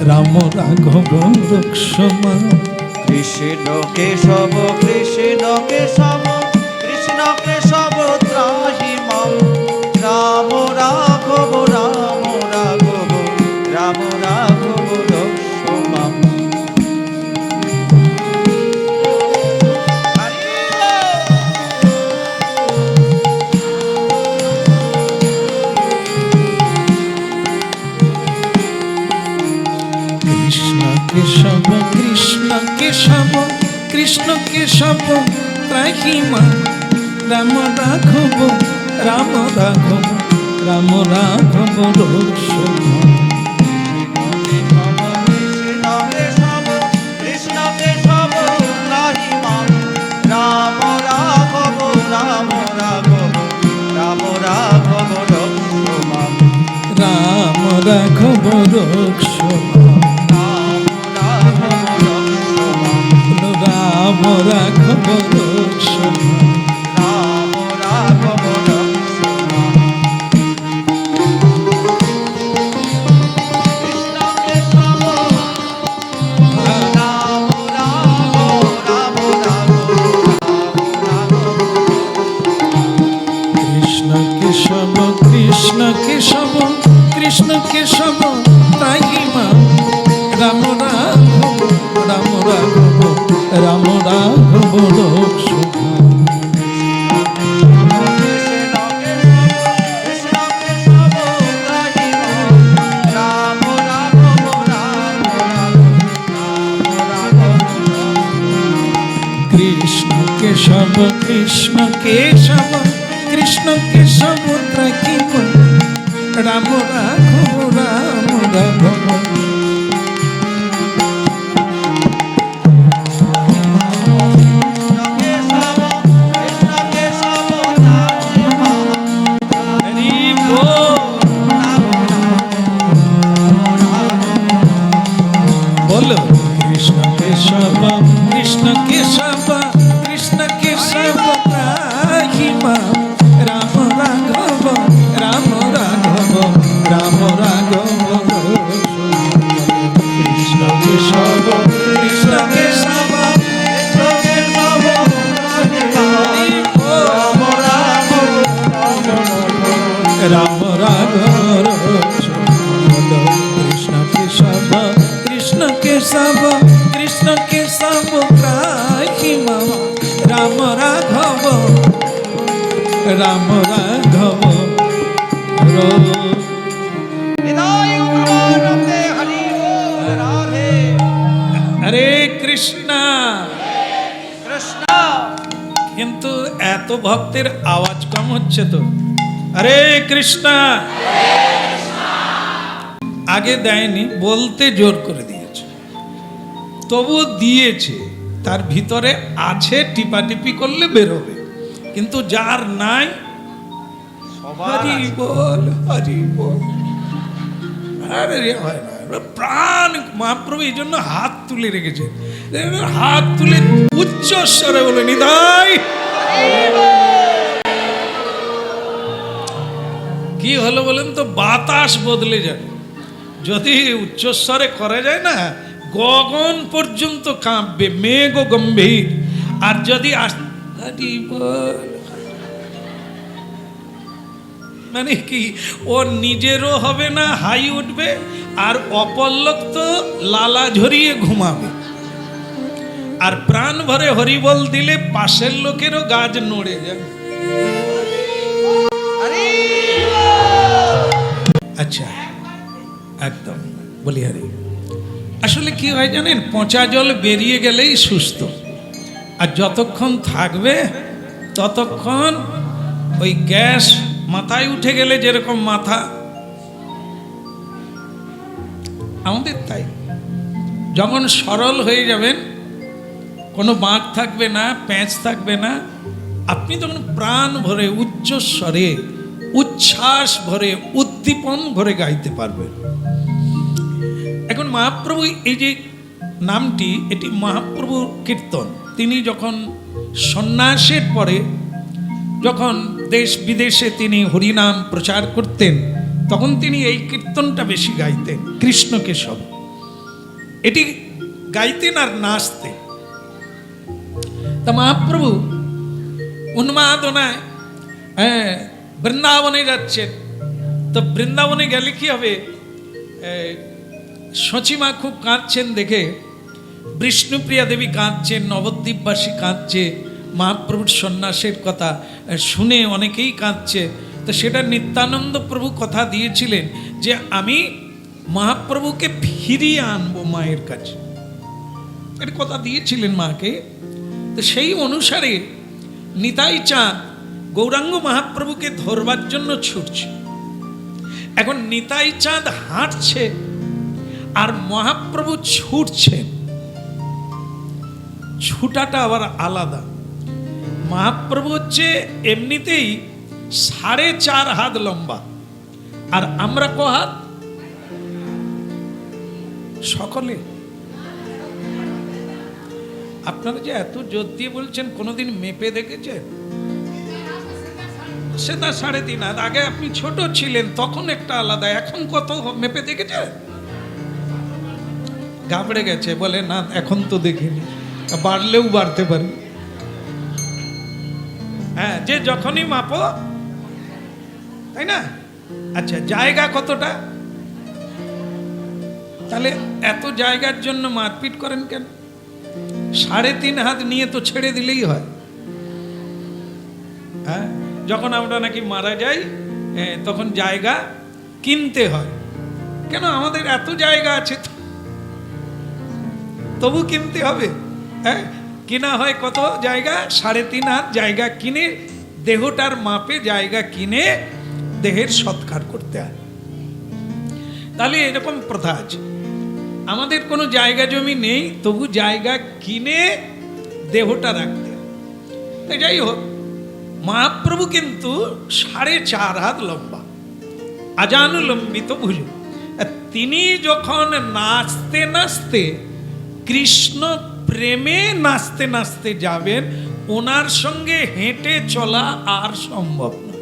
রাম রাঘব রক্ষমা। কৃষ্ণ কেশব কৃষ্ণ কেশব কৃষ্ণ কেশব ত্রাহিমা, রাম রাঘব রাম রাঘব রাম রাঘব রক্ষমা। কৃষ্ণ কেশব কৃষ্ণ কেশব কৃষ্ণ কেশব ত্রাহিমা, রাম রাঘব রাম রাঘব রাম রাঘব রক্ষম কৃষ্ণ কেশব ত্রাহি মাম রাম রাঘব রাম রাঘব রাম রাঘব রক্ষো মাম রাম রাঘব রক্ষম রাম রাঘব রক্ষো মাম রাম রাঘব রক্ষম রাম রাঘব রক্ষো মাম কৃষ্ণ কেশব রাম রাঘব রাম রাঘব রাম কৃষ্ণ কেশব কৃষ্ণ কেশব কৃষ্ণ কেশব ত্রাহি মাম রাম রাঘব রাম রাঘব রাম রাঘব রক্ষম কৃষ্ণ কেশব কৃষ্ণ কেশব কৃষ্ণ কেশব ত্রাহি মাম রাম রাঘব রাম রাঘব হরি বলো কৃষ্ণ কেশব কৃষ্ণ কেশব কৃষ্ণ কেশব ত্রাহি মাম রাম রাঘব রাম রাঘব রাম রাঘব কৃষ্ণ কেশব কৃষ্ণ কেশব রাম রাঘব কৃষ্ণ কেশব কৃষ্ণ কেশব কৃষ্ণ কেশব ত্রাহি মাম রাম রাঘব রাম রাঘব হরে কৃষ্ণ কৃষ্ণ কিন্তু এত ভক্তের আওয়াজ কম হচ্ছে তো হরে কৃষ্ণ আগে দেয়নি বলতে জোর করে দিয়েছে তবু দিয়েছে তার ভিতরে আছে টিপাটিপি করলে বেরোবে কিন্তু যার নাই হরি বল হরি বল আরে রে হয় না প্রাণ মহাপ্রভু এই জন্য হাত তুলে রেখেছে হাত তুলে উচ্চ স্বরে বলে নিতাই কি হলো বলেন তো বাতাস বদলে যাবে যদি উচ্চস্বরে করা যায় না গগন পর্যন্ত কাঁপবে মেঘ গম্ভীর আর যদি মানে কি ও নিজেরও হবে না হাই উঠবে আর অপল্লক তো লালা ঝরিয়ে ঘুমাবে আর প্রাণ ভরে হরিবল দিলে পাশের লোকেরও গাছ নড়ে যাবে আচ্ছা একদম বলি হারি আসলে কি হয় জানেন পচা জল বেরিয়ে গেলেই সুস্থ আর যতক্ষণ থাকবে ততক্ষণ ওই গ্যাস মাথায় উঠে গেলে যেরকম মাথা আমাদের তাই যখন সরল হয়ে যাবেন কোনো বাঁক থাকবে না প্যাঁচ থাকবে না আপনি তখন প্রাণ ভরে উচ্চ স্বরে উচ্ছ্বাস ভরে উদ্দীপন ভরে গাইতে পারবেন এখন মহাপ্রভু এই যে নামটি এটি মহাপ্রভু কীর্তন তিনি যখন সন্ন্যাসের পরে যখন দেশ বিদেশে তিনি হরিনাম প্রচার করতেন তখন তিনি এই কীর্তনটা বেশি গাইতেন কৃষ্ণ কেশব এটি গাইতেন আর নাচতেন তা মহাপ্রভু উন্মাদনায় বৃন্দাবনে যাচ্ছেন তো বৃন্দাবনে গেলে কি হবে সচিমা খুব কাঁদছেন দেখে বিষ্ণুপ্রিয়া দেবী কাঁদছেন নবদ্বীপবাসী কাঁদছে মহাপ্রভুর সন্ন্যাসের কথা শুনে অনেকেই কাঁদছে তো সেটা নিত্যানন্দ প্রভু কথা দিয়েছিলেন যে আমি মহাপ্রভুকে ফিরিয়ে আনবো মায়ের কাছে এর কথা দিয়েছিলেন মাকে তো সেই অনুসারে নিতাই চাঁদ গৌরাঙ্গ মহাপ্রভুকে ধরবার জন্য ছুটছে। এখন নিতাই চাঁদ হাঁটছে আর মহাপ্রভু ছুটছেন। ছুটাটা আবার আলাদা। মহাপ্রভু হচ্ছে এমনিতেই 4.5 হাত লম্বা, আর আমরা ক হাত? সকলে আপনারা যে এত জোর দিয়ে বলছেন, কোনোদিন মেপে দেখেছেন? সেটা 3.5 হাত। আগে আপনি ছোট ছিলেন তখন একটা আলাদা, এখন কত মেপে দেখেছেন? ঘাবড়ে গেছে, বলে না এখন তো দেখিনি, বাড়লেও বাড়তে পারে। হ্যাঁ, যে যখনই মাপো, তাই না? আচ্ছা, জায়গা কতটা? তাহলে এত জায়গার জন্য মারপিট করেন কেন? 3.5 হাত নিয়ে তো ছেড়ে দিলেই হয়। হ্যাঁ, যখন আমরা নাকি মারা যাই তখন জায়গা কিনতে হয়। কেন? আমাদের এত জায়গা আছে, তবু কিনতে হবে। হ্যাঁ, কিনা হয় কত জায়গা? 3.5 হাত জায়গা কিনে, দেহটার মাপে জায়গা কিনে দেহের সৎকার করতে হয়। তাহলে এরকম প্রথা আছে। আমাদের কোনো জায়গা জমি নেই, তবু জায়গা কিনে দেহটা রাখতে হয়। তাই যাই হোক, মহাপ্রভু কিন্তু 4.5 হাত লম্বা, আজানুলম্বিত ভুজ। তিনি যখন নাচতে নাচতে, কৃষ্ণ প্রেমে নাচতে নাচতে যাবেন, ওনার সঙ্গে হেঁটে চলা আর সম্ভব না।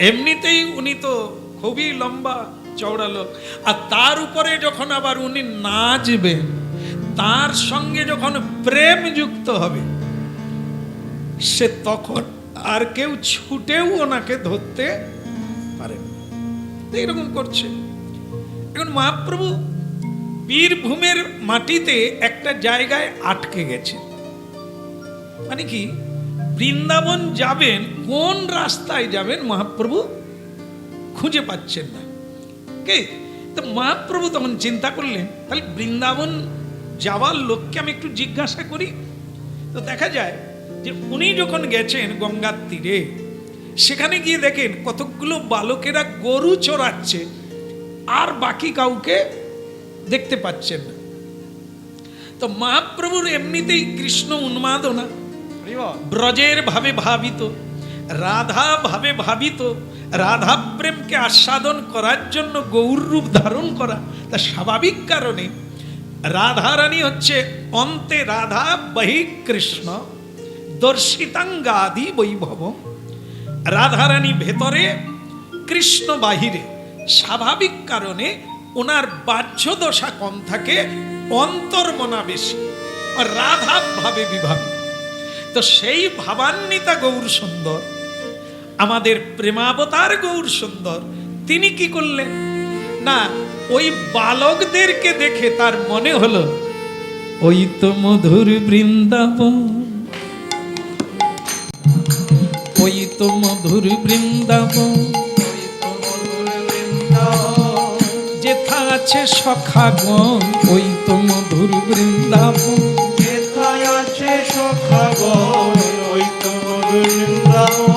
এমনিতেই উনি তো খুবই লম্বা চওড়া লোক, আর তার উপরে যখন আবার উনি নাচবেন, তার সঙ্গে যখন প্রেম যুক্ত হবে, সে তখন আর কেউ ছুটেও ওনাকে ধরতে পারে না। এইরকম করছে। এখন মহাপ্রভু বীরভূমের মাটিতে একটা জায়গায় আটকে গেছে। মানে কি, বৃন্দাবন যাবেন, কোন রাস্তায় যাবেন মহাপ্রভু খুঁজে পাচ্ছেন না। কে? তো মহাপ্রভু তখন চিন্তা করলেন, তাহলে বৃন্দাবন যাওয়ার লোককে আমি একটু জিজ্ঞাসা করি। তো দেখা যায় যে উনি যখন গেছেন গঙ্গার তীরে, সেখানে গিয়ে দেখেন কতগুলো বালকেরা গরু চড়াচ্ছে, আর বাকি কাউকে দেখতে পাচ্ছেন না। তো মহাপ্রভুর এমনিতেই কৃষ্ণ উন্মাদনা, ব্রজের ভাবে ভাবিত, রাধা ভাবে ভাবিত, রাধা প্রেমকে আস্বাদন করার জন্য গৌর রূপ ধারণ করা, তা স্বাভাবিক কারণে রাধারানী হচ্ছে অন্তে রাধা বহি কৃষ্ণ দর্শিতাঙ্গাদি বৈভব। রাধারানী ভেতরে, কৃষ্ণ বাহিরে। স্বাভাবিক কারণে ওনার বাহ্য দশা কম থাকে, অন্তর্মনা বেশি, রাধা ভাবে বিভাবিত। তো সেই ভাবান্বিতা গৌর সুন্দর, আমাদের প্রেমাবতার গৌর সুন্দর, তিনি কি করলেন না, ওই বালকদেরকে দেখে তার মনে হলো ওই তো মধুর বৃন্দাবন, ওই তো মধুর বৃন্দাবন, যেথা আছে সখাগণ, ওই তো মধুর বৃন্দাবন, যেথায় আছে সখাগণ, ওই তো মধুর বৃন্দাবন।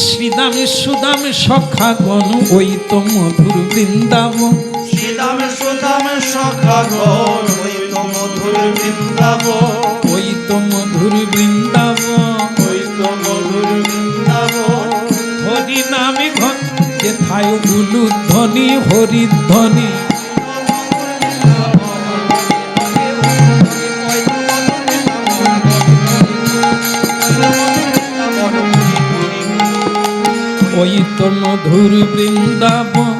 শ্রীদাম সুদাম সখাগণ, ওই তো মধুর বৃন্দাবন, শ্রীদাম সুদাম সখাগণ, ওই তো মধুর বৃন্দাবন, ওই তো মধুর বৃন্দাবন, ওই তো মধুর বৃন্দাবন। হরি নামে ঘন, যেথায় উলুধ্বনি হরিধ্বনি, ওই তো মধুর বৃন্দাবন,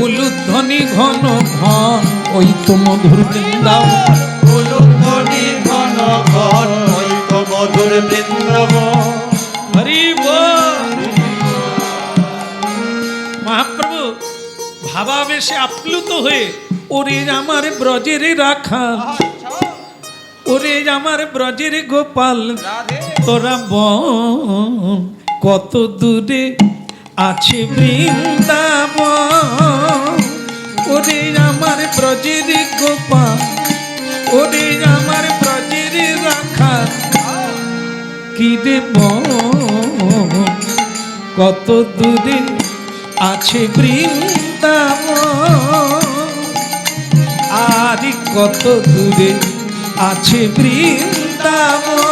উলুধ্বনি ঘন ঘন, ওই তো মধুর বৃন্দাবন, উলুধ্বনি ঘন ঘন, ওই তো মধুর বৃন্দাবন। হরি বল। মহাপ্রভু ভাবাবেশে আপ্লুত হয়ে, ওরে আমার ব্রজের রাখা, ওরে আমার ব্রজের গোপাল, রাধে তোরা বল কত দূরে আছে বৃন্দাবন, ওরে আমার ব্রজের গোপাল, ওরে আমার ব্রজের রাখা, রে মন, কত দূরে আছে বৃন্দাবন, আর কত দূরে আছে বৃন্দাবন।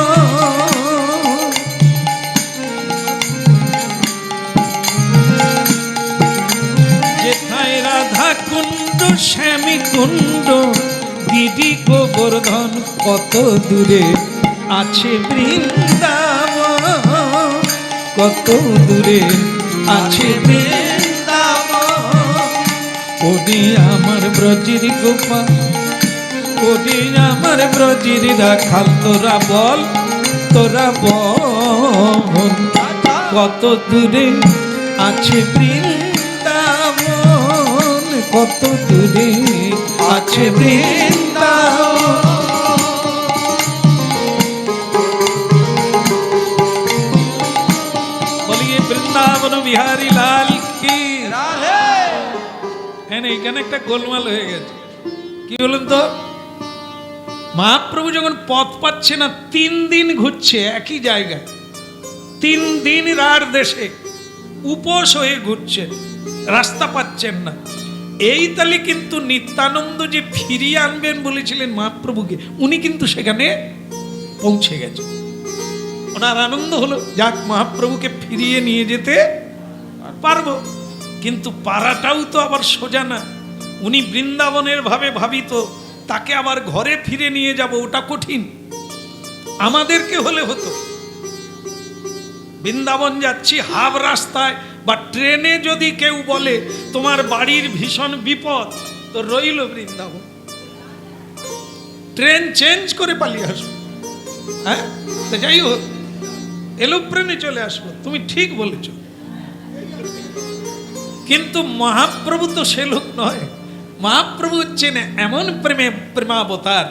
যেথায় রাধা কুণ্ড শ্যামী কুণ্ড গিরি গোবর্ধন, কত দূরে আছে বৃন্দাবন, কত দূরে আছে বৃন্দাবন। ওরে আমার ব্রজের গোপাল, ওরে আমার ব্রজের রাখাল, তোরা বল, তোরা বল, কত দূরে আছে বৃন্দাবন, কত দূরে আছে বৃন্দাবন। বলিয়ে বৃন্দাবন বিহারী লাল কি। হ্যাঁ, এখানে একটা গোলমাল হয়ে গেছে। কি বলুন তো, মহাপ্রভু যখন পথ পাচ্ছে না, 3 দিন ঘুরছে একই জায়গায়, 3 দিন রার দেশে উপোস হয়ে ঘুরছে, রাস্তা পাচ্ছেন না। এই তালে কিন্তু নিত্যানন্দ যে ফিরিয়ে আনবেন বলেছিলেন মহাপ্রভুকে, উনি কিন্তু সেখানে পৌঁছে গেছে। ওনার আনন্দ হলো, যাক মহাপ্রভুকে ফিরিয়ে নিয়ে যেতে পারবো। কিন্তু পারাটাও তো আবার সোজা না। উনি বৃন্দাবনের ভাবে ভাবিত, তাকে আবার ঘরে ফিরে নিয়ে যাব, ওটা কঠিন। আমাদেরকে হলে হতো, বৃন্দাবন যাচ্ছি হাফ রাস্তায় বা ট্রেনে যদি কেউ বলে তোমার বাড়ির ভীষণ বিপদ, তো রইল বৃন্দাবন, ট্রেন চেঞ্জ করে পালিয়ে আসবো। হ্যাঁ, তো যাই হোক, এলোপ্রেনে চলে আসবো, তুমি ঠিক বলেছ। কিন্তু মহাপ্রভু তো সে লোক নয়। মহাপ্রভু হচ্ছেন এমন প্রেমাবতার,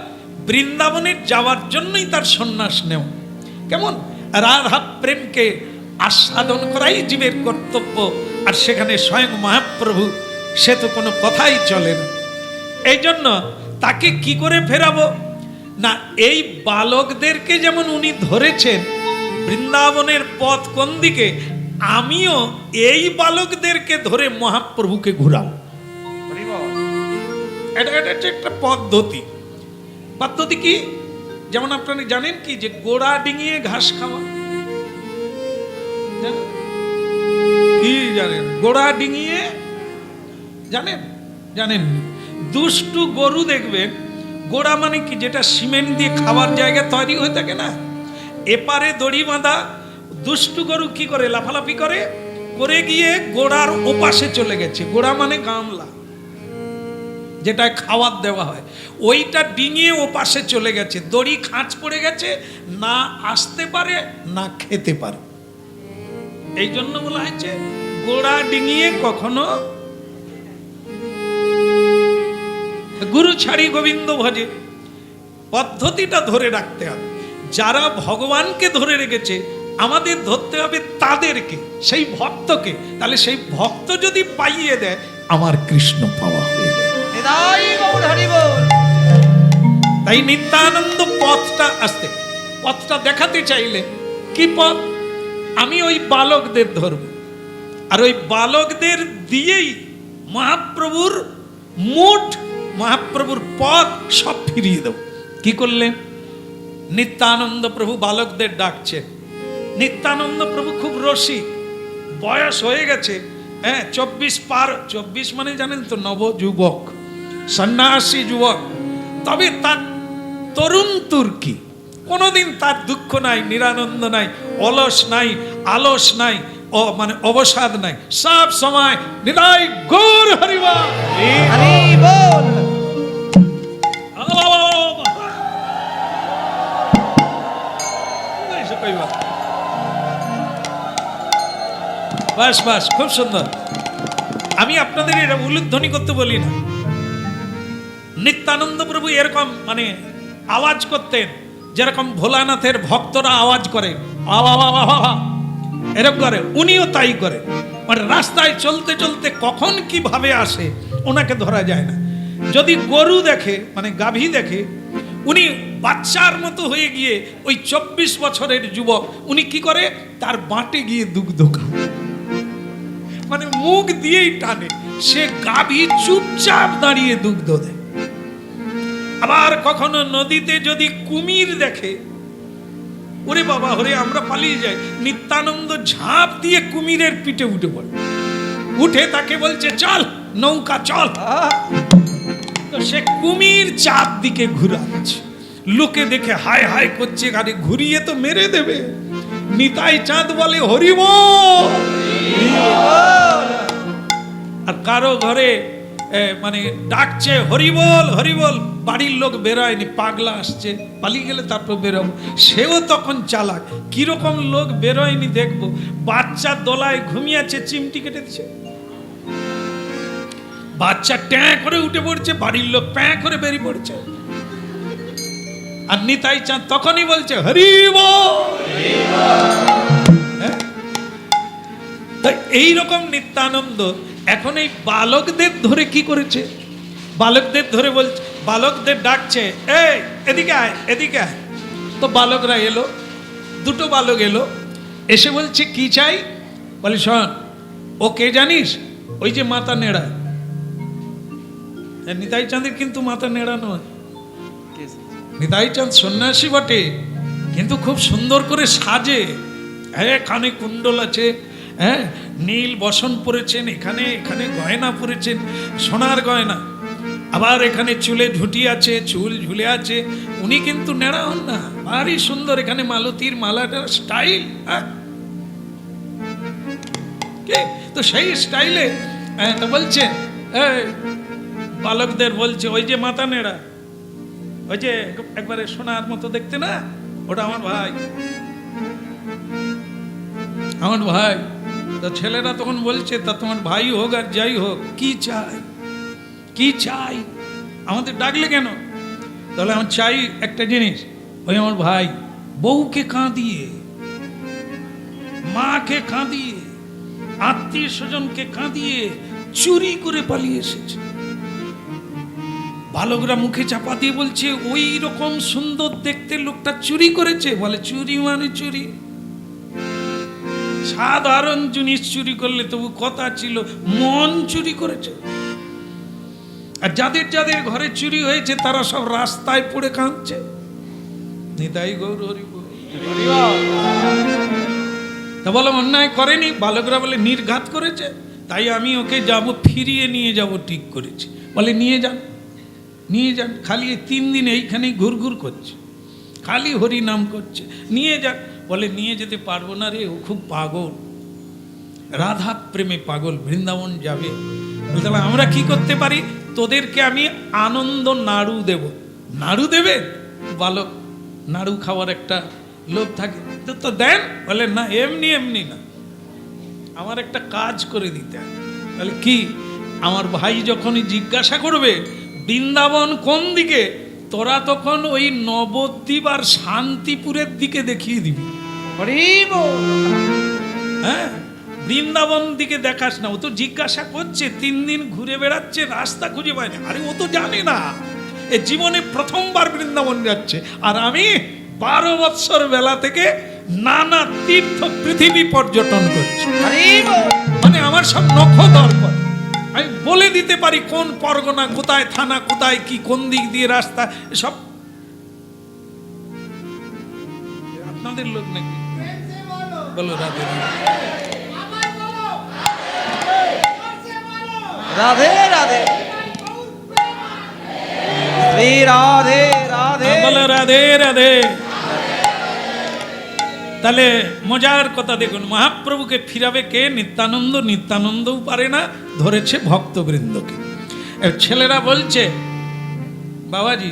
বৃন্দাবনে যাওয়ার জন্যই তার সন্ন্যাস নেও। কেমন রাধা প্রেমকে আস্বাদন করাই জীবের কর্তব্য, আর সেখানে স্বয়ং মহাপ্রভু, সে তো কোনো কথাই চলে না। এই জন্য তাকে কি করে ফেরাবো না, এই বালকদেরকে যেমন উনি ধরেছেন, বৃন্দাবনের পথ কোন দিকে, আমিও এই বালকদেরকে ধরে মহাপ্রভুকে ঘুরাবো। এটা একটা পদ্ধতি। পদ্ধতি কি, যেমন আপনারা জানেন কি, যে গোড়া ডিঙিয়ে ঘাস খাওয়া, কি জানেন? গোড়া ডিঙিয়ে জানেন? জানেন? দুষ্টু গরু দেখবেন, গোড়া মানে কি, যেটা সিমেন্ট দিয়ে খাবার জায়গা তৈরি হয়ে থাকে না, এপারে দড়ি বাঁধা। দুষ্টু গরু কি করে, লাফালাফি করে, করে গিয়ে গোড়ার ওপাশে চলে গেছে। গোড়া মানে গামলা, যেটা খাবার দেওয়া হয়, ওইটা ডিঙিয়ে ওপাশে চলে গেছে, দড়ি খাঁচ পড়ে গেছে, না আসতে পারে না খেতে পারে। এই জন্য বলা হয়েছে গোড়া ডিঙিয়ে কখনো গুরু ছাড়ি গোবিন্দ ভজে। পদ্ধতিটা ধরে রাখতে হবে। যারা ভগবানকে ধরে রেখেছে, আমাদের ধরতে হবে তাদেরকে, সেই ভক্তকে। তাহলে সেই ভক্ত যদি পাইয়ে দেয়, আমার কৃষ্ণ পাওয়া হয়ে যায়। তাই নিত্যানন্দ পথটা দেখাতে চাইলে কি পথ, আমি ওই বালকদের ধরব, আর ওই বালকদের দিয়েই মহাপ্রভুর মুঠ, মহাপ্রভুর পথ সব ফিরিয়ে দেব। কি করলেন? নিত্যানন্দ প্রভু বালকদের ডাকছেন। নিত্যানন্দ প্রভু খুব রসিক, বয়স হয়ে গেছে, হ্যাঁ 24 পার। 24 মানে জানেন তো, নব যুবক, সন্ন্যাসী যুবক। তবে তার তরুণ তুর্কি, কোনোদিন তার দুঃখ নাই, নিরানন্দ নাই, অলস নাই, আলস নাই, মানে অবসাদ নাই, সব সময় নিতাই গৌর হরিবল। বাস বাস, খুব সুন্দর। আমি আপনাদের এটা উলুধ্বনি করতে বলি না। নিত্যানন্দ প্রভু এরকম মানে আওয়াজ করতেন, যেরকম ভোলানাথের ভক্তরা আওয়াজ করে, এরকম করে, উনিও তাই করে। মানে রাস্তায় চলতে চলতে কখন কিভাবে আসে ওনাকে ধরা যায় না। যদি গরু দেখে, মানে গাভী দেখে, উনি বাচ্চার মতো হয়ে গিয়ে ওই 24 বছরের যুবক উনি কি করে, তার বাঁটে গিয়ে দুগ্ধ খায়, মানে মুখ দিয়েই টানে, সে গাভী চুপচাপ দাঁড়িয়ে দুগ্ধ দেয়। আবার কখনো নদীতে যদি কুমির দেখে, ওরে বাবা হরে আমরা পালিয়ে যাই, নিত্যানন্দ ঝাঁপ দিয়ে কুমিরের পিঠে উঠে পড়ে, উঠে তাকে বলছে চল নৌকা চল। তো সে কুমির চাপ দিকে ঘুরাচ্ছে, লোকে দেখে হায় হায় করছে, আরে ঘুরিয়ে তো মেরে দেবে। নিতাই চাঁদ বলে হরিবোল। আর কারো ঘরে মানে ডাকছে হরিবোল হরিবোল, বাড়ির লোক বেরোয়নি, পাগলা আসছে, পালিয়ে গেলে তারপর বেরোবো। সেও তখন চালাক, কিরকম লোক বেরোয়নি দেখবো, বাচ্চা দোলায় ঘুমিয়েছে, চিমটি কেটে দিচ্ছে, বাচ্চা ট্যাঁ করে উঠে পড়ছে, বাড়ির লোক প্যাঁ করে বেরিয়ে পড়ছে। আর নিতাই চাঁদ তখনই বলছে হরিবোল। হ্যাঁ? তাই এইরকম নিত্যানন্দ এখন এই বালকদের ধরে কি করেছে, বালকদের ধরে বলছে, বালকদের ডাকছে এই এদিকে আয় এদিকে আয়। তো বালকরা এলো, দুটো বালক এলো, এসে বলছে কি চাই, বলে শোন ও কে জানিস, ওই যে মাথা নেড়া। নিতাই চাঁদের কিন্তু মাথা নেড়া নয়, নিতাই চাঁদ সন্ন্যাসী বটে, কিন্তু খুব সুন্দর করে সাজে, হ্যাঁ কানে কুণ্ডল আছে, হ্যাঁ নীল বসন পরেছেন, এখানে এখানে গয়না পরেছেন, সোনার গয়না, আবার এখানে চুলে ঝুটি আছে, চুল ঝুলে আছে, উনি কিন্তু নেড়া হন না, ভারী সুন্দর, এখানে মালতীর মালাটার স্টাইল। তো সেই স্টাইলে তো বলছে বালকদের বলছে ওই যে মাথা নেড়া, ওই যে একবারে সোনার মতো দেখতে না, ওটা আমার ভাই, আমার ভাই। তো ছেলেরা তখন বলছে তা তোমার ভাই হোক আর যাই হোক, কি চাই কি চাই, আমাদের ডাকলে কেন? তাহলে আমার চাই একটা জিনিস, ওই আমার ভাই বউকে কাঁদিয়ে, মাকে কাঁদিয়ে, আত্মীয় স্বজনকে কাঁদিয়ে চুরি করে পালিয়ে এসেছে। বালকরা মুখে চাপা দিয়ে বলছে ওই রকম সুন্দর দেখতে লোকটা চুরি করেছে। বলে চুরি মানে চুরি, সাধারণ জিনিস চুরি করলে তবু কথা ছিল, মন চুরি করেছে। আর যাদের যাদের ঘরে চুরি হয়েছে তারা সব রাস্তায় পড়ে কাঁদছে। নিতাই গৌর হরিবোল। তা বলো অন্যায় করেনি, বালকরা বলে নির্ঘাত করেছে, তাই আমি ওকে যাব ফিরিয়ে নিয়ে যাব ঠিক করেছি। বলে নিয়ে যান নিয়ে যান, খালি 3 দিন এইখানেই ঘুরঘুর করছে, খালি হরি নাম করছে, নিয়ে যান। বলে নিয়ে যেতে পারবো না রে, ও খুব পাগল, রাধা প্রেমে পাগল, বৃন্দাবন যাবে। তাহলে আমরা কি করতে পারি, তোদেরকে আমি আনন্দ নাড়ু দেব। নাড়ু দেবে? বালক নাড়ু খাওয়ার একটা লোভ থাকে, তো দেন। বলে না এমনি এমনি না, আমার একটা কাজ করে দিতে হবে। বলে কি? আমার ভাই যখনই জিজ্ঞাসা করবে বৃন্দাবন কোন দিকে, তোরা তখন ওই নবদ্বীপ আর শান্তিপুরের দিকে দেখিয়ে দিবি। হ্যাঁ, বৃন্দাবন দিকে দেখাস না। ও তো জিজ্ঞাসা করছে, 3 দিন ঘুরে বেড়াচ্ছে, রাস্তা খুঁজে পায় না। আরে ও তো জানে না, এ জীবনে প্রথমবার বৃন্দাবন যাচ্ছে, আর আমি 12 বৎসর বেলা থেকে নানা তীর্থ পৃথিবী পর্যটন করছি। মানে আমার সব নখ দর্পণ, আমি বলে দিতে পারি কোন পরগনা কোথায়, থানা কোথায়, কি কোন দিক দিয়ে রাস্তা, সব আপনাদের লোক নাকি? বলো রাধে রাধে রাধে শ্রী রাধে রাধে, বলো রাধে রাধে। তাহলে মজার কথা দেখুন, মহাপ্রভুকে ফিরাবে কে? নিত্যানন্দ। নিত্যানন্দও পারে না, ধরেছে ভক্তবৃন্দকে। ছেলেরা বলছে বাবাজি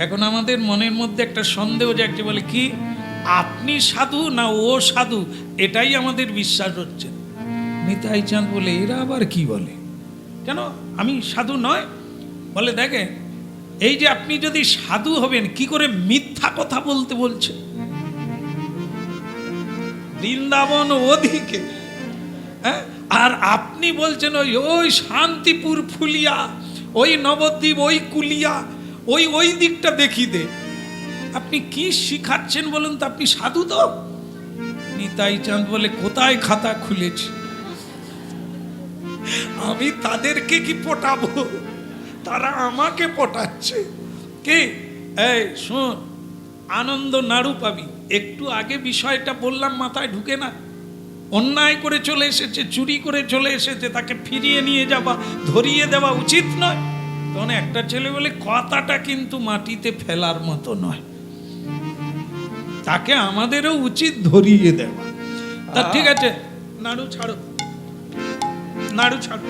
এখন আমাদের মনের মধ্যে একটা সন্দেহ জাগছে। বলে কি, আপনি সাধু না ও সাধু, এটাই আমাদের বিশ্বাস হচ্ছে। নিতাই চাঁদ বলে এরা আবার কি বলে, কেন আমি সাধু নয়? বলে দেখেন, এই যে আপনি যদি সাধু হবেন, কি করে মিথ্যা কথা বলতে বলছে? বৃন্দাবন ওদিকে, হ্যাঁ, আর আপনি বলছেন ওই শান্তিপুর ফুলিয়া, ওই নবদ্বীপ, ওই কুলিয়া, ওই দিকটা দেখি দে। আপনি কি শিখাচ্ছেন বলুন তো? আপনি সাধু তো? নিতাই চাঁদ বলে, কোথায় খাতা খুলেছি? আমি তাদেরকে কি পটাবো? তারা আমাকে পটাচ্ছে। কে? এই শোন, আনন্দ নাড়ু পাবি। একটু আগে বিষয়টা বললাম, মাথায় ঢুকে না? অন্যায় করে চলে এসেছে, চুরি করে চলে এসেছে, তাকে ফিরিয়ে নিয়ে যাওয়া, ধরিয়ে দেওয়া উচিত নয়। তখন একটা ছেলে বলে, কথাটা কিন্তু মাটিতে ফেলার মতো নয়, তাকে আমাদেরও উচিত ধরিয়ে দেওয়া। তা ঠিক আছে, নাড়ু ছাড়ো, নাড়ু ছাড়ো।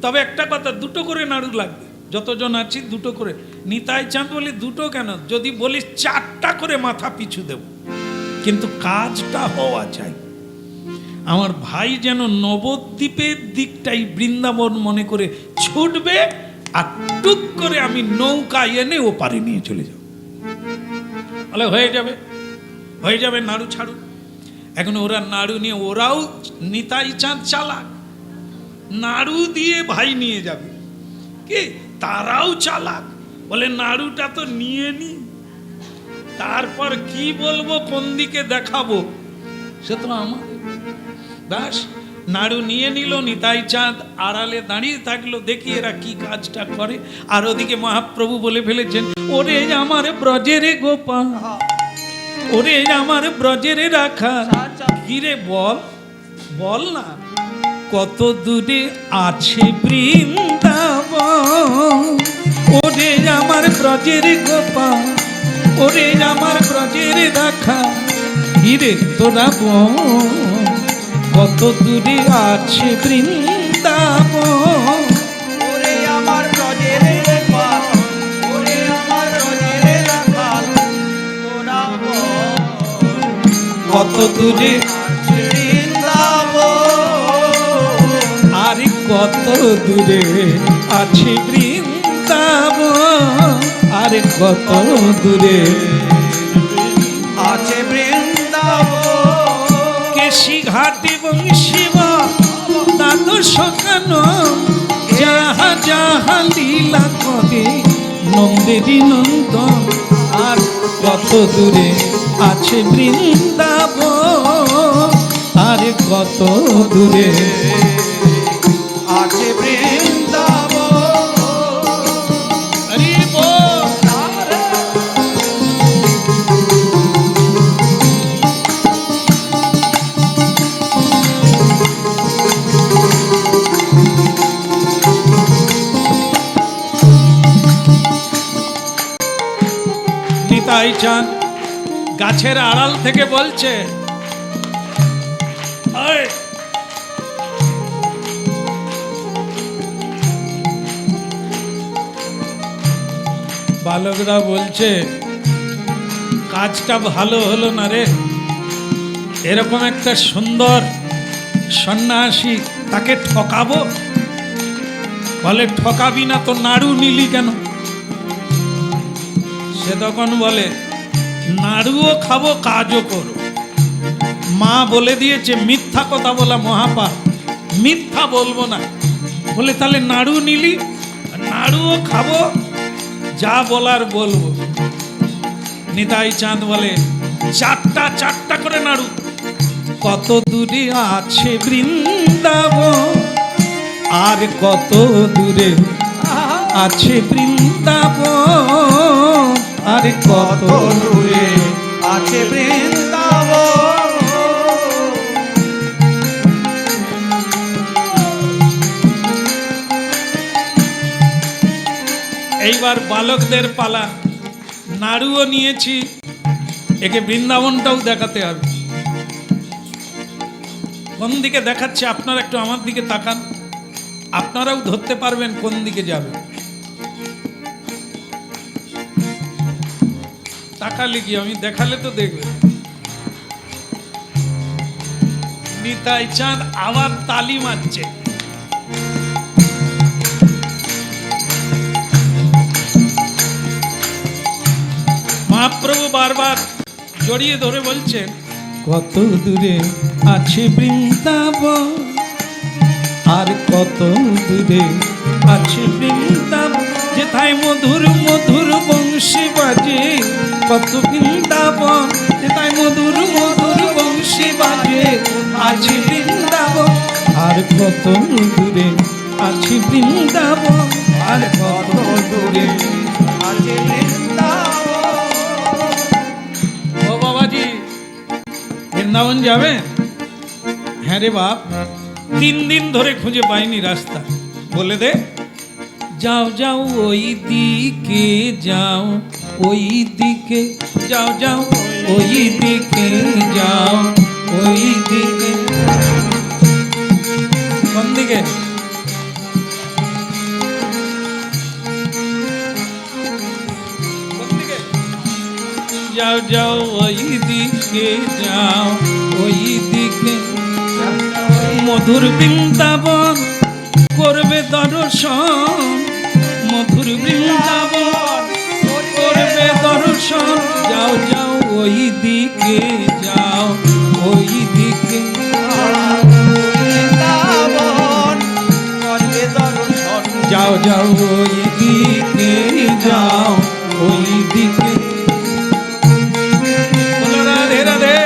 তবে একটা কথা, দুটো করে নাড়ু লাগবে, যতজন আছি দুটো করে। নিতাই চাঁদ বলি, দুটো কেন? যদি বলিস 4টা করে মাথা পিছু দেব, কিন্তু কাজটা হওয়া চাই। আমার ভাই যেন নবদ্বীপের দিকটাই বৃন্দাবন মনে করে ছুটবে, আর টুক করে আমি নৌকা এনে ও পারে নিয়ে চলে যাব। বলে হয়ে যাবে, হয়ে যাবে, নাড়ু ছাড়ু। এখন ওরা নাড়ু নিয়ে, ওরাও নিতাই চাঁদ চালাক, নাড়ু দিয়ে ভাই নিয়ে যাবে। কি? তারাও চালাক, বলে নাড়ুটা তো নিয়ে নি, তারপর কি বলবো, কোন দিকে দেখাবো, সে তো আমার। ব্যাস, নাড়ু নিয়ে নিল। নিতাই চাঁদ আড়ালে দাঁড়িয়ে থাকলো, দেখি এরা কি কাজটা করে। আর ওদিকে মহাপ্রভু বলে ফেলেছেন, ওরে আমার ব্রজের গোপাল, ওরে আমার ব্রজের রাখা। কিরে বল, বল না, কত দূরে আছে বৃন্দাবন, ওরে আমার ব্রজের গোপাল, ওরে আমার ব্রজের রাখা। হিরে তোরা বল, কত দূরে আছে বৃন্দাবন, ওরে আমার ব্রজের গোপাল, ওরে আমার ব্রজের রাখাল, তোরা বল, কত দূরে আছে বৃন্দাবন, আর কত দূরে আছে বৃন্দাবন, আর কত দূরে আছে বৃন্দাবন। কেশি ঘাটে বংশীবা দ্বাদশ কানন, যাহা যাহা লীলা করে নন্দেরই নন্দন, আর কত দূরে আছে বৃন্দাবন, আর কত দূরে আছে বৃন্দাবন। হরি বল। নিতাই চাঁদ গাছের আড়াল থেকে বলছে, "ওই, বালকরা বলছে কাজটা ভালো হলো না রে, এরকম একটা সুন্দর সন্ন্যাসী, তাকে ঠকাবো?" বলে, ঠকাবি না তো নাড়ু নিলি কেন? সে তখন বলে, নাড়ুও খাবো, কাজও করো। মা বলে দিয়েছে মিথ্যা কথা বলা মহাপাপ, মিথ্যা বলবো না। বলে, তাহলে নাড়ু নিলি? নাড়ুও খাবো, যা বলার বলবো। নিতাই চাঁদ বলে, 4টা করে নাড়ু। কত দূরে আছে বৃন্দাবন, আর কত দূরে আছে বৃন্দাবন, আর কত দূরে আছে বৃন্দাবন। এইবার বালকদের পালা। নাড়ুও নিয়েছি, একে বৃন্দাবনটাও দেখাতে হবে। কোন দিকে দেখাচ্ছে আপনারা একটু আমার দিকে তাকান, আপনারাও ধরতে পারবেন কোন দিকে যাবে। তাকালে কি, আমি দেখালে তো দেখবে। নিতাই চাঁদ আবার তালি মারছে। মহাপ্রভু বারবার জড়িয়ে ধরে বলছেন, কত দূরে আছে বৃন্দাবন, আর কত দূরে আছে বৃন্দাবন, যেথায় মধুর কত বৃন্দাবন তাই মধুর মধুর বংশী বাজে আছে বৃন্দাবন আর কত দূরে আছে বৃন্দাবন আর কত দূরে আছে বৃন্দাবন। ও বাবাজি বৃন্দাবন যাবে? হ্যাঁ রে বাপ, 3 দিন ধরে খুঁজে পাইনি রাস্তা, বলে দে। যাও যাও ওই দিকে যাও, ওই দিকে যাও, যাও ওই দিকে যাও, ওই দিকে। কোন দিকে? কোন দিকে? যাও যাও ওই দিকে যাও, ওই দিকে। মধুর বৃন্দাবন করবে দর্শন, মধুর বৃন্দাবন করবে দর্শন। যাও যাও ওই দিকে যাও, ওই দিকে। বৃন্দাবন করবে দর্শন। যাও যাও ওই দিকে যাও, ওই দিকে। বলো রাধে রাধে।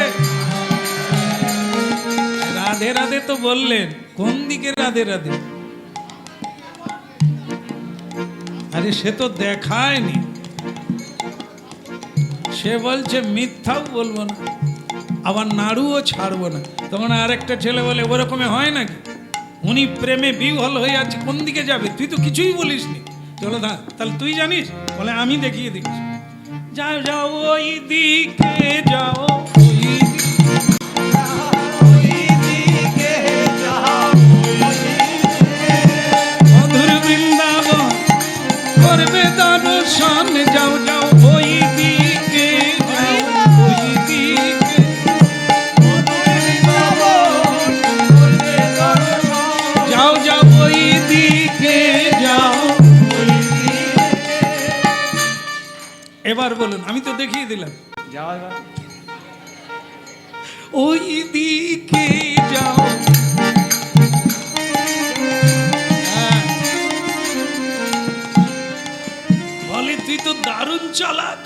রাধে রাধে তো বললেন, কোন দিকে রাধে রাধে? আরে সে তো দেখায়নি, সে বলছে মিথ্যাও বলবো না, আবার নাড়ুও ছাড়বো না। তখন আরেকটা ছেলে বলে ওরকমে হয় নাকি? উনি প্রেমে বিহ্বল হয়ে আছে, কোন দিকে যাবে? তুই তো কিছুই বলিসনি। চলো তাহলে তুই জানিস? বলে আমি দেখিয়ে দিচ্ছি। যাও যাও ওই দিকে যাও, ওই দিকে। ওই দিকে যাও, ওই দিকে। মধুর বৃন্দাবন করবে দর্শন। যাও যাও ওই দিকে যাও, ওই দিকে। বৃন্দাবন করবে দর্শন। যাও যাও ওই দিকে যাও। এবার বলুন, আমি তো দেখিয়ে দিলাম। যাও এবার। ওই দিকে যাও। হ্যাঁ। বলে তুই তো দারুণ চালাক।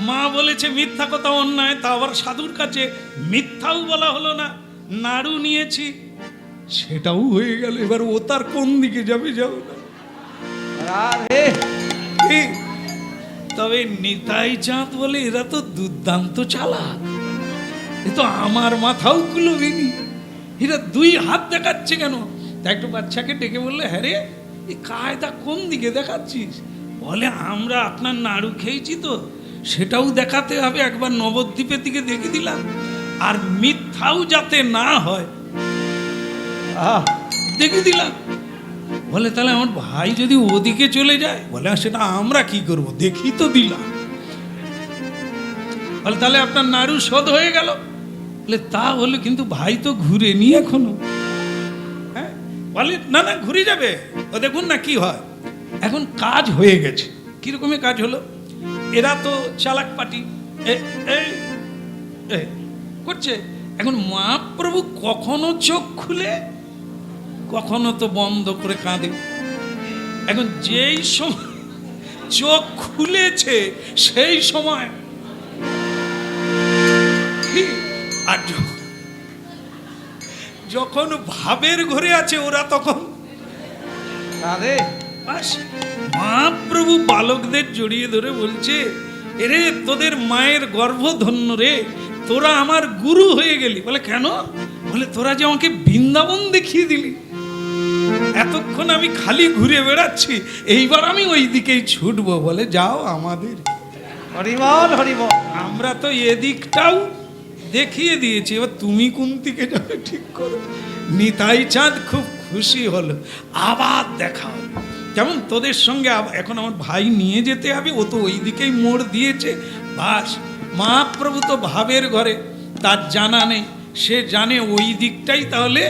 মা বলেছে মিথ্যা কথা অন্যায়, তা আবার সাধুর কাছে মিথ্যাও বলা হলো না, নাড়ু নিয়েছি, সেটাও হয়ে গেল। এবার ও তার কোন দিকে যাবে? যাও না। রাধে। কি? তবে নিতাই চাঁদ বলে এরা তো দুর্দান্ত চালাক, এ তো আমার মাথাও কুলোবিনি। এরা 2 হাত দেখাচ্ছে কেন? তা একটু বাচ্চাকে ডেকে বললে, হ্যাঁ রে এই কায়দা কোন দিকে দেখাচ্ছিস? বলে আমরা আপনার নাড়ু খেয়েছি তো, সেটাও দেখাতে হবে। একবার নবদ্বীপের দিকে দেখে দিলাম, আর মিথ্যাও যাতে না হয় দেখে দিলাম। বলে তাহলে আমার ভাই যদি ওদিকে চলে যায়? বলে সেটা আমরা কি করব, দেখি তো দিলাম। বলে তাহলে আপনার নাড়ু শোধ হয়ে গেল? বলে তা হলো, কিন্তু ভাই তো ঘুরে নি এখনো। হ্যাঁ, বলে না না ঘুরে যাবে, ও দেখুন না কি হয়। এখন কাজ হয়ে গেছে। কিরকমের কাজ হলো? এরা তো চালাক পাটি করছে। এখন মহাপ্রভু কখনো চোখ খুলে, কখনো তো বন্ধ করে কাঁদে। এখন যেই সময় চোখ খুলেছে সেই সময় আর যখন ভাবের ঘরে আছে ওরা তখন রাধে। বাস। মহাপ্রভু বালকদের জড়িয়ে ধরে বলছে, এরে তোদের মায়ের গর্ভধন্য রে, তোরা আমার গুরু হয়ে গেলি। বলে কেন? বলে তোরা যে আমাকে বৃন্দাবন দেখিয়ে দিলি, এতক্ষণ আমি খালি ঘুরে বেড়াচ্ছি, এইবার আমি ওই দিকেই ছুটবো। বলে যাও আমাদের। হরিবল হরিবল। আমরা তো এদিকটাও দেখিয়ে দিয়েছি, এবার তুমি কোন দিকে যাবে ঠিক করো। নিতাই চাঁদ খুব খুশি হলো, আবার দেখা হবে। যেমন তোদের সঙ্গে এখন আমার ভাই নিয়ে যেতে হবে, ও তো ওই দিকেই মোড় দিয়েছে। বাস, মহাপ্রভু তো ভাবের ঘরে, তার জানা নেই, সে জানে ওই দিকটাই তাহলে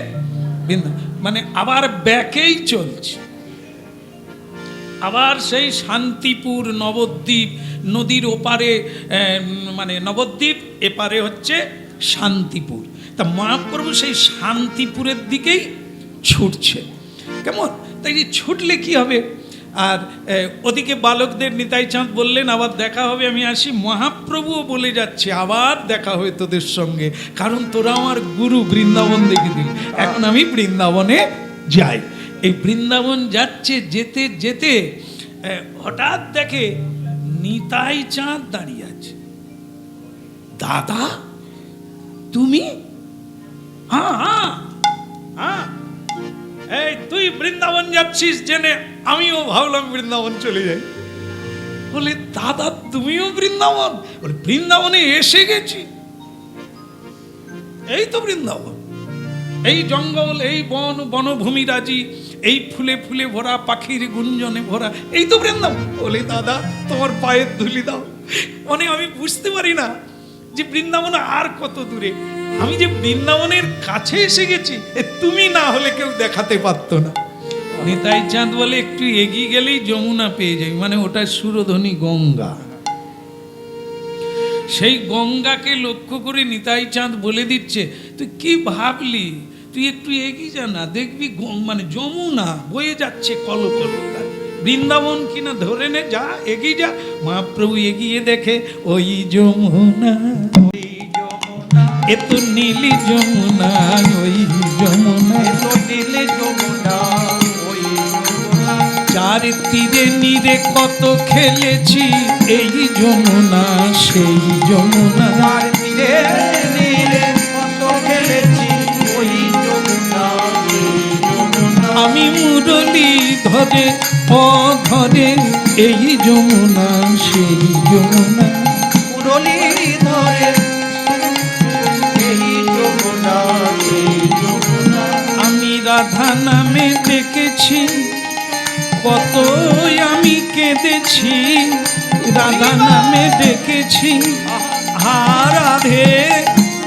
মানে আবার ব্যাকেই চলছে। আবার সেই শান্তিপুর নবদ্বীপ নদীর ওপারে, মানে নবদ্বীপ এপারে হচ্ছে শান্তিপুর। তা মহাপ্রভু সেই শান্তিপুরের দিকেই ছুটছে। কেমন? তাই ছুটলে কি হবে? আর ওদিকে বালকদের নিতাই চাঁদ বললেন আবার দেখা হবে, আমি আসি। মহাপ্রভুও বলে যাচ্ছে আবার দেখা হবে তোদের সঙ্গে, কারণ তোরা আমার গুরু, বৃন্দাবন দেখে দিল, এখন আমি বৃন্দাবনে যাই। এই বৃন্দাবন যাচ্ছে, যেতে যেতে হঠাৎ দেখে নিতাই চাঁদ দাঁড়িয়ে আছে। দাদা তুমি? হ্যাঁ হ্যাঁ হ্যাঁ, এই তুই বৃন্দাবন যাচ্ছিস জেনে আমিও ভাবলাম বৃন্দাবন চলে যাই। বলে দাদা তুমিও বৃন্দাবন? বলে বৃন্দাবনে এসে গেছি, এই তো বৃন্দাবন, এই জঙ্গল, এই বন, বনভূমি রাজি, এই ফুলে ফুলে ভরা, পাখির গুঞ্জনে ভরা, এই তো বৃন্দাবন। বলে দাদা তোমার পায়ের ধুলি দাও, মানে আমি বুঝতে পারি না যে বৃন্দাবন আর কত দূরে, আমি যে বৃন্দাবনের কাছে এসে গেছি, তুমি না হলে কেউ দেখাতে পারতো না। নিতাই চাঁদ বলে একটু এগিয়ে গেলেই যমুনা পেয়ে যাই, মানে ওটা সুরধনী গঙ্গা। সেই গঙ্গাকে লক্ষ্য করে নিতাই চাঁদ বলে দিচ্ছে তুই কি ভাবলি, তুই একটু এগিয়ে যা না, দেখবি মানে যমুনা বয়ে যাচ্ছে কলকলতায়, বৃন্দাবন কিনা ধরে নে, যা এগিয়ে যা। মহাপ্রভু এগিয়ে দেখে ওই যমুনা, এ তো নীলি যমুনা, ওই যমুনা, নীলে যমুনা, ওই যমুনা, চার তীরে নীরে কত খেলেছি, এই যমুনা সেই যমুনা, তার তীরে নীলে কত খেলেছি, ওই যমুনা, এই যমুনা, আমি মুরলি ধরে অধরে, এই যমুনা সেই যমুনা, মুরলী ধরে এই যমুনা, এই যমুনা, আমি রাধা নামে ডেকেছি, কতই আমি কেঁদেছি, রাধা নামে ডেকেছি, আর রাধে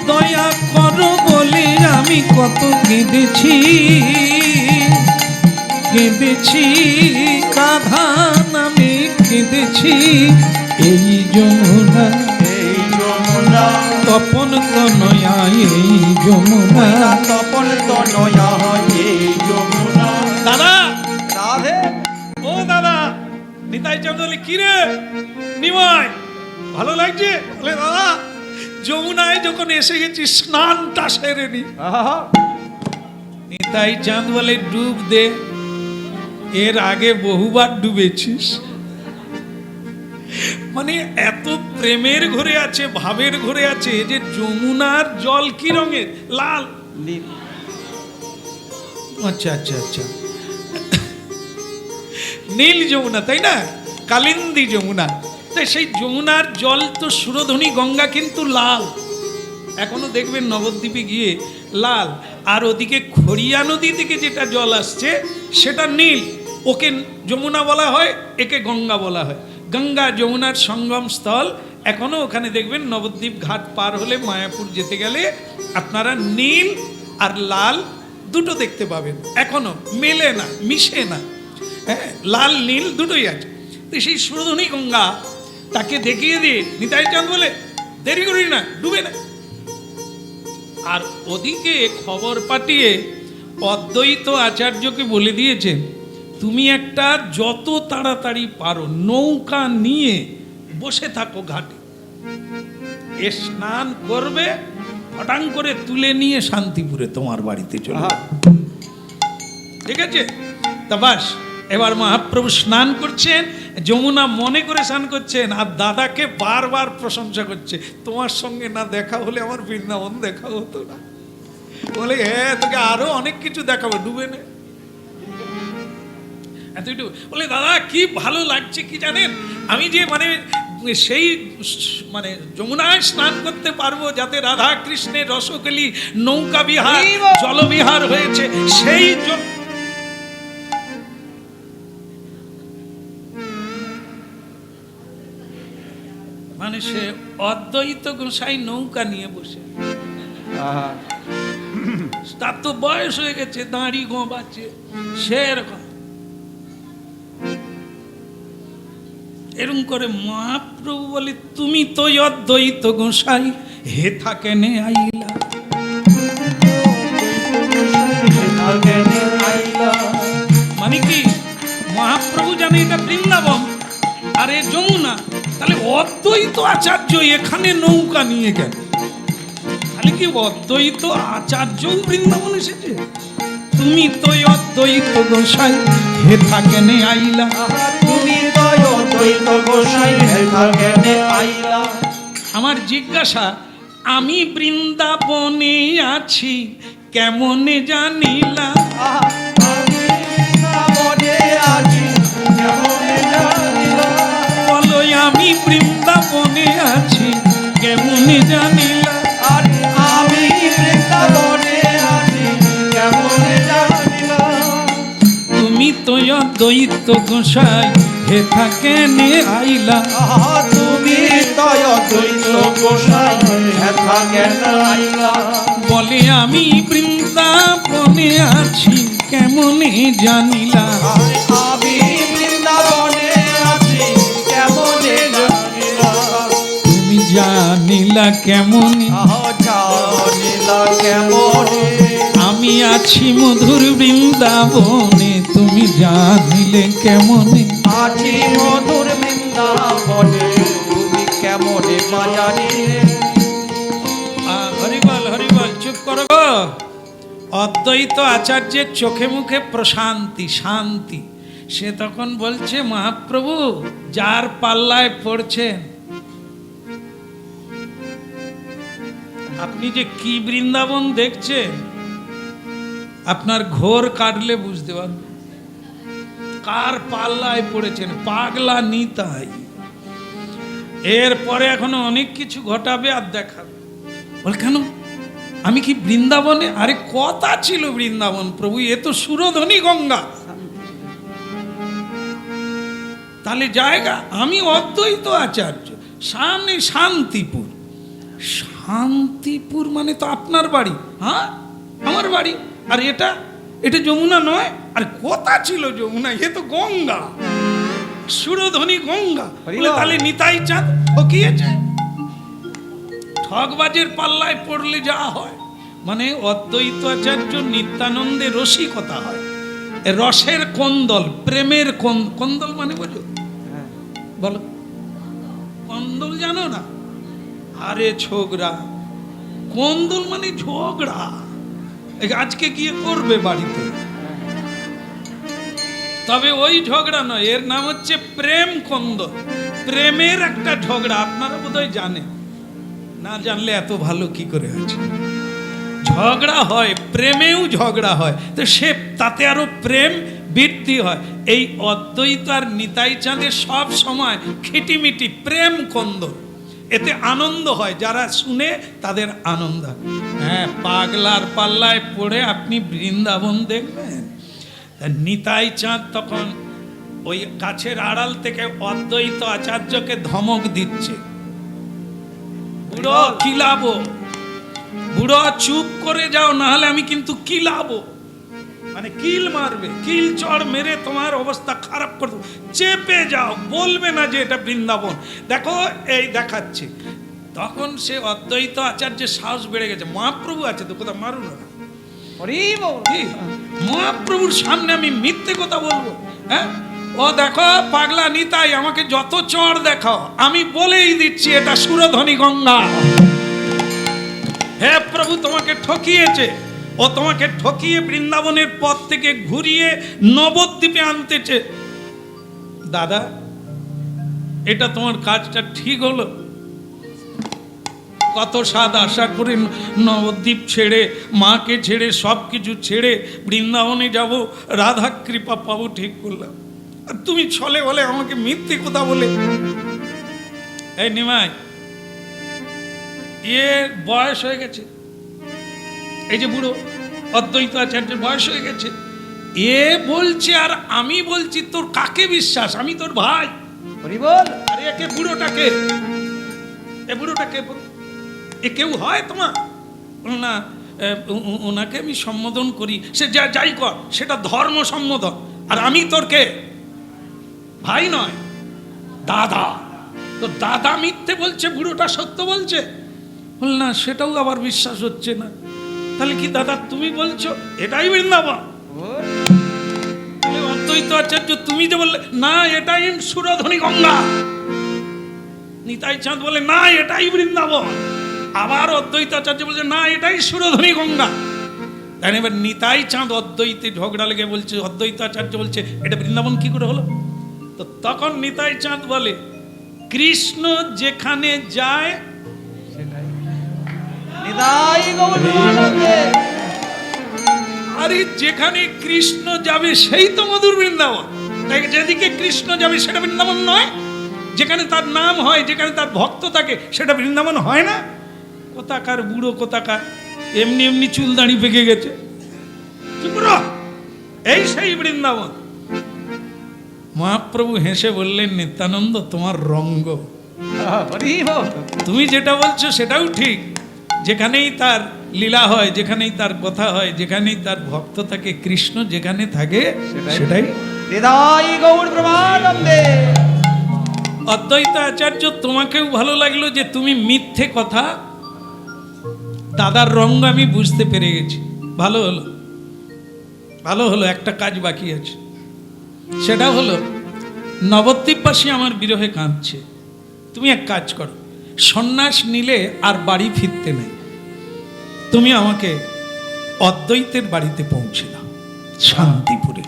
দয়া করো বলে আমি কত কেঁদেছি, কেঁদেছি রাধা নামে কেঁদেছি, এই যমুনা, এই যমুনা, তপন তনয়া এই যমুনা। তপন তনয়া এই যমুনা। দাদা, রাধে ও দাদা, নিতাই চাঁদ বলে কি রে নিমাই, ভালো লাগছে? বলে দাদা যমুনায় যখন এসে গেছি স্নানটা সেরে নি। আহা, নিতাই চাঁদ বলে ডুব দে, এর আগে বহুবার ডুবেছিস, মানে এত প্রেমের ঘরে আছে, ভাবের ঘরে আছে যে যমুনার জল কি রঙের? লাল। নীল। আচ্ছা আচ্ছা আচ্ছা, নীল যমুনা তাই না, কালিন্দী যমুনা। তাই সেই যমুনার জল তো সুরধনী গঙ্গা কিন্তু লাল, এখনো দেখবেন নবদ্বীপে গিয়ে লাল। আর ওদিকে খড়িয়া নদী থেকে যেটা জল আসছে সেটা নীল, ওকে যমুনা বলা হয়, একে গঙ্গা বলা হয়। গঙ্গা যমুনার সঙ্গম স্থল, এখনো ওখানে দেখবেন নবদ্বীপ ঘাট পার হলে মায়াপুর যেতে গেলে আপনারা নীল আর লাল দুটো দেখতে পাবেন, এখনো মেলে না, মিশে না, হ্যাঁ, লাল নীল দুটোই আছে। তো সেই সুরধনী গঙ্গা তাকে দেখিয়ে দিয়ে নিতাই চাঁদ বলে দেরি করি না, ডুবে না। আর ওদিকে খবর পাঠিয়ে অদ্বৈত আচার্যকে বলে দিয়েছেন তুমি একটা যত তাড়াতাড়ি পারো নৌকা নিয়ে বসে থাকো ঘাটে, এ স্নান করবে, ফটাং করে তুলে নিয়ে শান্তিপুরে তোমার বাড়িতে চলে যাবে। ঠিক আছে? তা বাস, এবার মহাপ্রভু স্নান করছেন, যমুনা মনে করে স্নান করছেন, আর দাদাকে বারবার প্রশংসা করছে, তোমার সঙ্গে না দেখা হলে আমার বৃন্দাবন দেখা হতো না। বলে হ্যাঁ, তোকে আরো অনেক কিছু দেখাবো, ডুবে নে। বলে দাদা কি ভালো লাগছে কি জানেন, আমি যে মানে সেই মানে যমুনায় স্নান করতে পারবো, যাতে রাধা কৃষ্ণের রসকলি নৌকা বিহার জলবিহার হয়েছে, সেই মানে সে অদ্বৈত গোসাই নৌকা নিয়ে বসে, আহা, তার তো বয়স হয়ে গেছে, দাঁড়ি গোবাচ্ছে, সেরকম এরকম করে মহাপ্রভু বলে তুমি তো অদ্বৈত গোসাই হে থাকেনে আইলা, মানে কি মহাপ্রভু জানে এটা বৃন্দাবন আর এ যমুনা, তাহলে অদ্বৈত আচার্য এখানে নৌকা নিয়ে গেল, তাহলে কি অদ্বৈত আচার্যও বৃন্দাবন এসেছে? তুমি তো অদ্বৈত গোসাই হে থাকেনে আইলা, তুমি তো অদ্বৈত গোসাই হে থাকেনে আইলা। আমার জিজ্ঞাসা, আমি বৃন্দাবনে আছি কেমনে জানিলা? আমি বৃন্দাবনে আছি কেমনে জানিলা। বলো আমি বৃন্দাবনে আছি কেমনে জানিলা? আর আমি বৃন্দাবনে আছি কেমনে জানিলা। তুমি তো অদ্বৈত গোসাই হে থাকেনে আইলা, তুমি তো অদ্বৈত গোসাই হে থাকেনে আইলা। বলে আমি বৃন্দাবনে আছি কেমনে জানিলা? আমি বৃন্দাবনে আছি কেমনে জানিলা। তুমি জানিলা কেমনে? জানিলা কেমনে। আমি আছি মধুর বৃন্দাবনে, তুমি জানিলে কেমনে? আছি মধুর বৃন্দাবনে, তুমি কেমনে জানিলে। হরিবল হরিবল, চুপ করো গো। অদ্বৈত আচার্যের চোখে মুখে প্রশান্তি, শান্তি। সে তখন বলছে, মহাপ্রভু যার পাল্লায় পড়ছেন, আপনি যে কি বৃন্দাবন দেখছেন, আপনার ঘোর কাটলে বুঝতে পারবেন কার পাল্লায় পড়েছেন। পাগলা নিতাই। এরপরে এখনো অনেক কিছু ঘটাবে আর দেখাবে। বল কেন, আমি কি বৃন্দাবনে? আরে কথা ছিল বৃন্দাবন প্রভু, এ তো সুরধ্বনি গঙ্গা। তাহলে জায়গা, আমি অদ্বৈত আচার্য, সামনে শান্তিপুর। শান্তিপুর মানে তো আপনার বাড়ি, হ্যাঁ আমার বাড়ি। আর এটা এটা যমুনা নয়, আর কথা ছিল যমুনা, এ তো গঙ্গা, সুরধ্বনি গঙ্গা। বলে তাহলে নিতাই চাঁদ ঠকিয়েছে। ঠকবাজের পাল্লায় পড়লে যা হয়, মানে অদ্বৈত আচার্য নিত্যানন্দে রসিকতা হয়। রসের কন্দল, প্রেমের কন্দল মানে বোঝো? বলো কন্দল জানো না? আরে ছোকরা, কন্দল মানে ঝগড়া। আজকে গিয়ে করবে বাড়িতে, তবে ওই ঝগড়া নয়, এর নাম হচ্ছে প্রেম কন্দল। প্রেমের একটা ঝগড়া, আপনারা বোধহয় জানেন, না জানলে এত ভালো কি করে আছে। ঝগড়া হয়, প্রেমেও ঝগড়া হয়, তো সে তাতে আরো প্রেম বৃদ্ধি হয়। এই অদ্বৈত আর নিতাই চাঁদের সব সময় খিটিমিটি প্রেম কন্দল, এতে আনন্দ হয়, যারা শুনে তাদের আনন্দ হয়। হ্যাঁ, পাগলার পাল্লায় পড়ে আপনি বৃন্দাবন দেখবেন। নিতাই চাঁদ তখন ওই গাছের আড়াল থেকে অদ্বৈত আচার্যকে ধমক দিচ্ছে, বুড়ো কিলাবো, বুড়ো চুপ করে যাও, না হলে আমি কিন্তু কিলাবো, মানে কিল মারবে, কিল চড় মেরে তোমার অবস্থা খারাপ করে দেবো, চেপে যাও, বলবে না যে এটা বৃন্দাবন। দেখো এই দেখাচ্ছে। তখন সে অদ্বৈত আচার্যের সাহস বেড়ে গেছে, মহাপ্রভু আছে তো, কোথাও মারুন না, কি মহাপ্রভুর সামনে আমি মিথ্যে কথা বলবো? হ্যাঁ, ও দেখো পাগলা নিতাই, আমাকে যত চড় দেখাও, আমি বলেই দিচ্ছি এটা সুরধ্বনি গঙ্গা। হে প্রভু, তোমাকে ঠকিয়েছে, ও তোমাকে ঠকিয়ে বৃন্দাবনের পথ থেকে ঘুরিয়ে নবদ্বীপে আনতেছে। দাদা, এটা তোমার কাজটা ঠিক হলো? কত স্বাদ আশা করে নবদ্বীপ ছেড়ে, মাকে ছেড়ে, সব কিছু ছেড়ে বৃন্দাবনে যাব, রাধা কৃপা পাবো, ঠিক করলাম। আর তুমি ছলে বলে আমাকে মিথ্যে কথা বলে। এই নিমাই, এর বয়স হয়ে গেছে, এই যে বুড়ো অদ্বৈত আচার্যের বয়স হয়ে গেছে, এ বলছে আর আমি বলছি, তোর কাকে বিশ্বাস? আমি তোর ভাই। আরে একে বুড়োটাকে, এ বুড়োটাকে, এ কেউ হয় তোমার? না, ওনাকে আমি সম্বোধন করি, সে যা যাই কর, সেটা ধর্ম সম্বোধন। আর আমি তোর কে? ভাই নয়, দাদা। তো দাদা মিথ্যে বলছে, বুড়োটা সত্য বলছে? বল না, সেটাও আবার বিশ্বাস হচ্ছে না। তাহলে কি দাদা তুমি বলছো এটাই বৃন্দাবন? তাহলে অদ্বৈত আচার্য তুমি যে বললে না এটাই সুরধনী গঙ্গা, নিতাই চাঁদ বলে না এটাই বৃন্দাবন, আবার অদ্বৈত আচার্য বলছে না এটাই সুরধনী গঙ্গা। তাই এবার নিতাই চাঁদ অদ্বৈতে ঝগড়া লেগে বলছে, অদ্বৈত আচার্য বলছে এটা বৃন্দাবন কি করে হলো? তো তখন নিতাই চাঁদ বলে কৃষ্ণ যেখানে যায় নিতাই গৌর প্রেমানন্দে। আরে যেখানে কৃষ্ণ যাবে সেই তো মধুর বৃন্দাবন, তাই যেদিকে কৃষ্ণ যাবে সেটা বৃন্দাবন নয়? যেখানে তার নাম হয়, যেখানে তার ভক্ত থাকে সেটা বৃন্দাবন হয় না? কোথাকার বুড়ো কোথাকার এমনি এমনি চুল দাড়ি পেকে গেছে, চুপ করো, এই সেই বৃন্দাবন। মহাপ্রভু হেসে বললেন নিত্যানন্দ তোমার রঙ্গ, হরি বল। তুমি যেটা বলছো সেটাও ঠিক, যেখানেই তার লীলা হয়, যেখানেই তার কথা হয়, যেখানেই তার ভক্ত থাকে, কৃষ্ণ যেখানে থাকে সেটাই। নিতাই গৌর প্রেমানন্দে। অদ্বৈত আচার্য তোমাকেও ভালো লাগলো যে তুমি মিথ্যে কথা, দাদার রঙ্গ আমি বুঝতে পেরে গেছি, ভালো হলো, ভালো হলো। একটা কাজ বাকি আছে, সেটা হলো নবদ্বীপবাসী আমার বিরহে কাঁদছে, তুমি এক কাজ করো, সন্ন্যাস নিলে আর বাড়ি ফিরতে নেই, তুমি আমাকে অদ্বৈতের বাড়িতে পৌঁছে দাও শান্তিপুরে,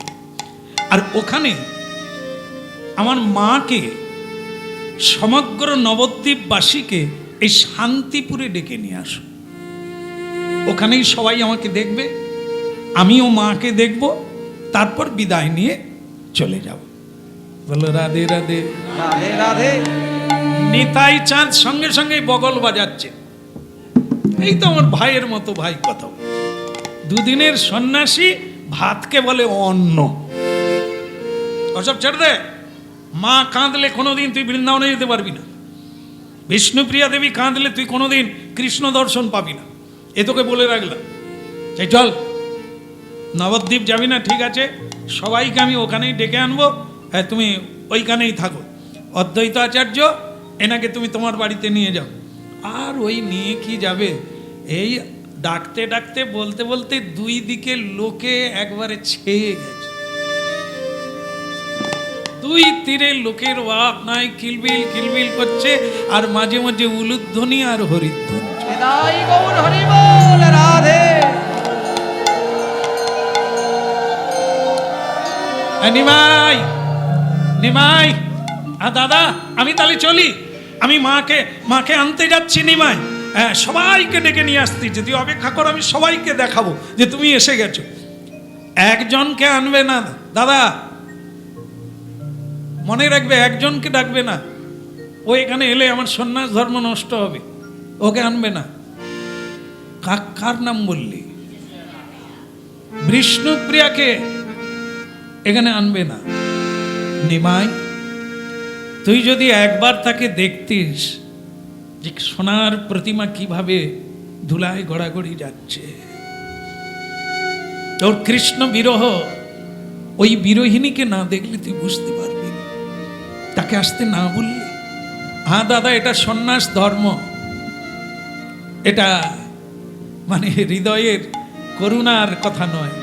আর ওখানে আমার মাকে সমগ্র নবদ্বীপবাসীকে এই শান্তিপুরে ডেকে নিয়ে আসো, ওখানেই সবাই আমাকে দেখবে, আমিও মাকে দেখব, তারপর বিদায় নিয়ে চলে যাব। বলো রাধে রাধে। রাধে রাধে। নিতাই চাঁদ সঙ্গে সঙ্গে বগল বাজাচ্ছে, এই তো আমার ভাইয়ের মতো ভাই কথা বলছে। দুদিনের সন্ন্যাসী ভাতকে বলে অন্ন, ওসব ছেড়ে দে। মা কাঁদলে কোনোদিন তুই বৃন্দাবনে যেতে পারবি না, বিষ্ণুপ্রিয়া দেবী কাঁদলে তুই কোনোদিন কৃষ্ণ দর্শন পাবি না, এ তোকে বলে রাখলাম। সেই চল, নবদ্বীপ যাবি না ঠিক আছে, সবাইকে আমি ওখানেই ডেকে আনবো, হ্যাঁ তুমি ওইখানেই থাকো। অদ্বৈত আচার্য এনাকে তুমি তোমার বাড়িতে নিয়ে যাও। আর ওই নিয়ে কি যাবে, এই ডাকতে ডাকতে বলতে বলতে দুই দিকে লোকে একবারে ছেয়ে গেছে, দুই তীরে লোকের বাপ নাই কিলবিল কিলবিল করছে, আর মাঝে মাঝে উলুধ্বনি আর হরিধ্বনি। নিতাই গৌর হরি বল। রাধে। নিমাই নিমাই, দাদা আমি তাহলে চলি, আমি মাকে আনতে যাচ্ছি নিমাই, সবাইকে ডেকে নিয়ে আসছি, যদি অপেক্ষা করো আমি সবাইকে দেখাবো যে তুমি এসে গেছো। একজনকে আনবে না দাদা, মনে রাখবে, একজনকে ডাকবে না, ও এখানে এলে আমার সন্ন্যাস ধর্ম নষ্ট হবে, ওকে আনবে না। কার নাম বললি? বিষ্ণুপ্রিয়াকে এখানে আনবে না। নিমাই তুই যদি একবার তাকে দেখতিস যে সোনার প্রতিমা কিভাবে ধুলায় গড়াগড়ি যাচ্ছে, তোর কৃষ্ণ বিরহ, ওই বিরোহিনীকে না দেখলে তুই বুঝতে পারবি না, তাকে আসতে না বললি। হ্যাঁ দাদা, এটা সন্ন্যাস ধর্ম, এটা মানে হৃদয়ের করুণার কথা নয়,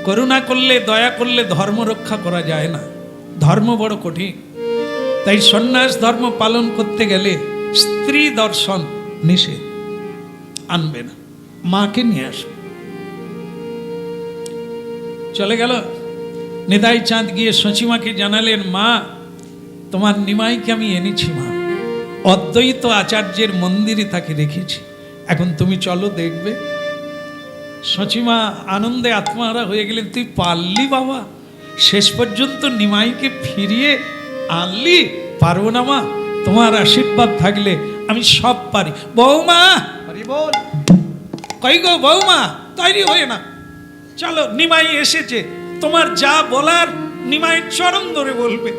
করুণা করলে দয়া করলে ধর্ম রক্ষা করা যায় না, ধর্ম বড় কঠিন। তাই সন্ন্যাস ধর্ম পালন করতে গেলে স্ত্রী দর্শন নিষেধ, আনবে না, মাকে নিয়ে আসবে। চলে গেল। নিতাই চাঁদ গিয়ে সচিমাকে জানালেন, মা তোমার নিমাইকে আমি এনেছি মা, অদ্বৈত আচার্যের মন্দিরে তাকে রেখেছি, এখন তুমি চলো দেখবে। সচিমা আনন্দে আত্মহারা হয়ে গেলেন, তুই পারলি বাবা, শেষ পর্যন্ত নিমাইকে ফিরিয়ে আনলি। পারবো না মা, তোমার আশীর্বাদ থাকলে আমি সব পারি। বৌমা, হরি বল। কই গো বৌমা, তৈরি হয়ে না, চলো নিমাই এসেছে, তোমার যা বলার নিমাইয়ের চরণ ধরে বলবে,